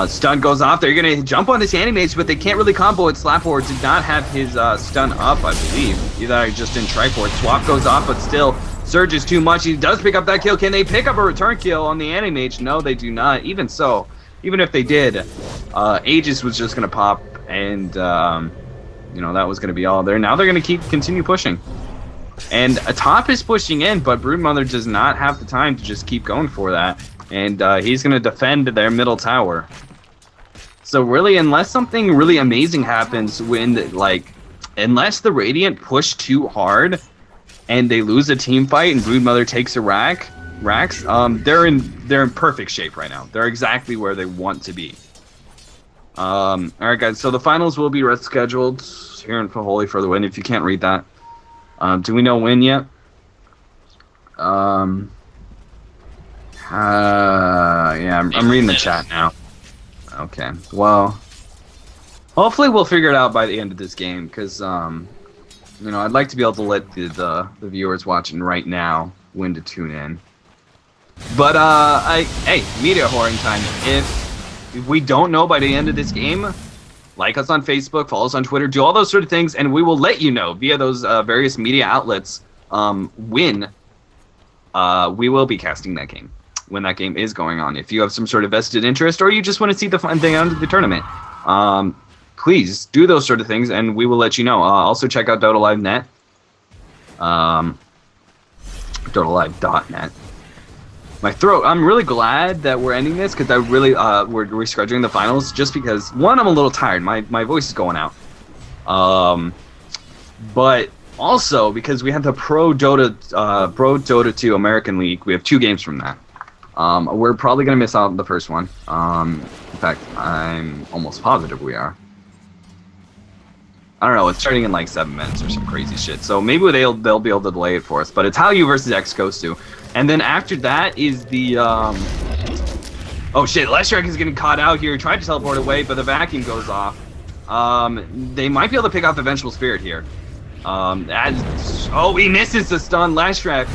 Speaker 1: Stun goes off. They're going to jump on this Animage, but they can't really combo it. Slapboard did not have his stun up, I believe. Either I just didn't try for it. Swap goes off, but still, Surge is too much. He does pick up that kill. Can they pick up a return kill on the Animage? No, they do not. Even so, even if they did, Aegis was just going to pop, and, you know, that was going to be all there. Now they're going to continue pushing. And Top is pushing in, but Broodmother does not have the time to just keep going for that. And he's going to defend their middle tower. So really, unless something really amazing happens unless the Radiant push too hard and they lose a team fight and Broodmother takes a racks, they're in perfect shape right now. They're exactly where they want to be. Alright guys, so the finals will be rescheduled here in Holy for the win, if you can't read that. Do we know when yet? Yeah, I'm reading the chat now. Okay, well, hopefully we'll figure it out by the end of this game, because, you know, I'd like to be able to let the viewers watching right now when to tune in. But, hey, media whoring time. If we don't know by the end of this game, like us on Facebook, follow us on Twitter, do all those sort of things, and we will let you know via those various media outlets when we will be casting that game. When that game is going on. If you have some sort of vested interest or you just want to see the fun thing out of the tournament, please do those sort of things and we will let you know. Also check out DotaLive.net. DotaLive.net. My throat. I'm really glad that we're ending this because I really we're rescheduling the finals just because, one, I'm a little tired. My voice is going out. But also because we have the Pro Dota 2 American League. We have 2 games from that. We're probably going to miss out on the first one. In fact, I'm almost positive we are. I don't know, it's starting in like 7 minutes or some crazy shit. So maybe they'll be able to delay it for us. But it's how you versus X-Coast. And then after that is the, oh shit, Leshrac is getting caught out here. Tried to teleport away, but the vacuum goes off. They might be able to pick off the Vengeful Spirit here. Oh, he misses the stun. Leshrac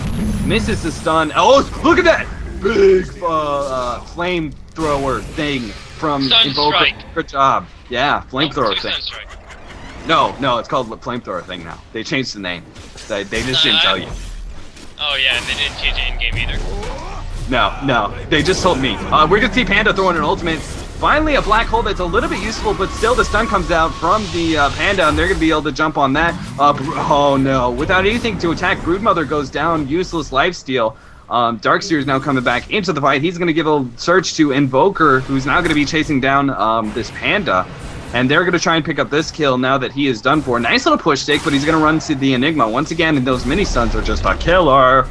Speaker 1: misses the stun. Oh, look at that! Big flamethrower thing from Invoker. Good job. Yeah, flamethrower thing. No, it's called the flamethrower thing now. They changed the name. They just didn't tell you.
Speaker 2: Oh yeah, they didn't change it in game either.
Speaker 1: No, they just told me. We're gonna see Panda throwing an ultimate. Finally, a black hole that's a little bit useful, but still the stun comes out from the Panda, and they're gonna be able to jump on that. Oh no! Without anything to attack, Broodmother goes down. Useless lifesteal. Darkseer is now coming back into the fight. He's going to give a search to Invoker, who's now going to be chasing down this Panda. And they're going to try and pick up this kill now that he is done for. Nice little push stick, but he's going to run to the Enigma once again, and those mini stuns are just a killer.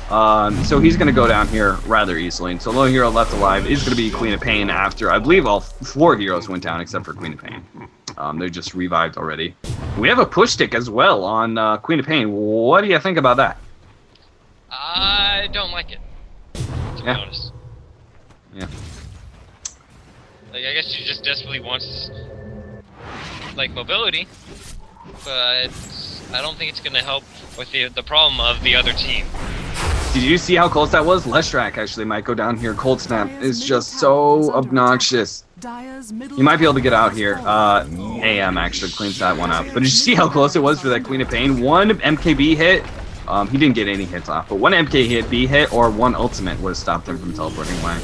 Speaker 1: So he's going to go down here rather easily. And so lone hero left alive is going to be Queen of Pain after, I believe all 4 heroes went down except for Queen of Pain. They're just revived already. We have a push stick as well on Queen of Pain. What do you think about that?
Speaker 2: I don't like it, to be honest.
Speaker 1: Yeah.
Speaker 2: Like, I guess she just desperately wants, like, mobility, but I don't think it's going to help with the problem of the other team.
Speaker 1: Did you see how close that was? Leshrac actually might go down here. Cold Snap is just so obnoxious. You might be able to get out here. AM actually cleans that one up. But did you see how close it was for that Queen of Pain? One MKB hit. He didn't get any hits off, but one MKB hit or one ultimate would have stopped him from teleporting away.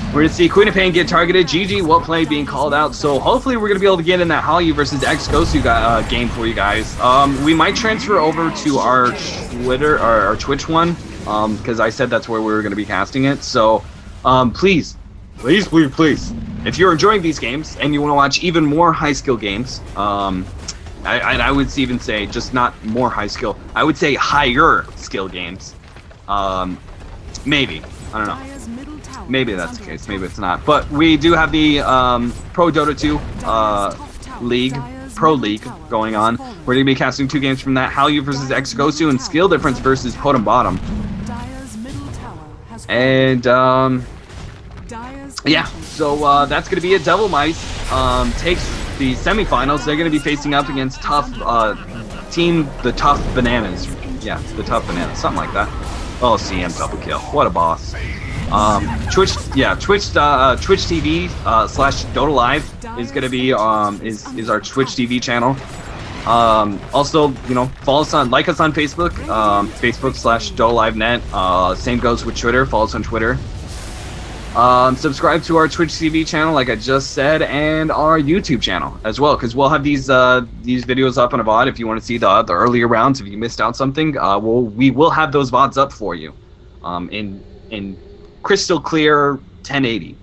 Speaker 1: We're going to see Queen of Pain get targeted. GG, well played, being called out. So hopefully we're going to be able to get in that Holly versus X-Gosu game for you guys. We might transfer over to our Twitter, or our Twitch one, because I said that's where we were going to be casting it. So please, if you're enjoying these games and you want to watch even more high skill games, I would even say just not more high skill. I would say higher skill games. Maybe. I don't know. Maybe that's the case. Maybe it's not. But we do have the Pro Dota 2 League, Pro League going on. We're going to be casting 2 games from that. Halyu versus X-Gosu and Skill Difference versus Potom Bottom. And, yeah. So that's going to be it. DevilMice takes the semifinals. They're going to be facing up against the Tough Bananas. Yeah, the Tough Bananas. Something like that. Oh, CM double kill. What a boss. Twitch TV slash Dota Live is gonna be is our Twitch TV channel. Also, you know, follow us on, like us on Facebook, Facebook slash Dota Live Net. Same goes with Twitter. Follow us on Twitter. Subscribe to our Twitch TV channel, like I just said, and our YouTube channel as well, because we'll have these videos up on a VOD if you want to see the earlier rounds. If you missed out something, we will have those VODs up for you, in crystal clear 1080.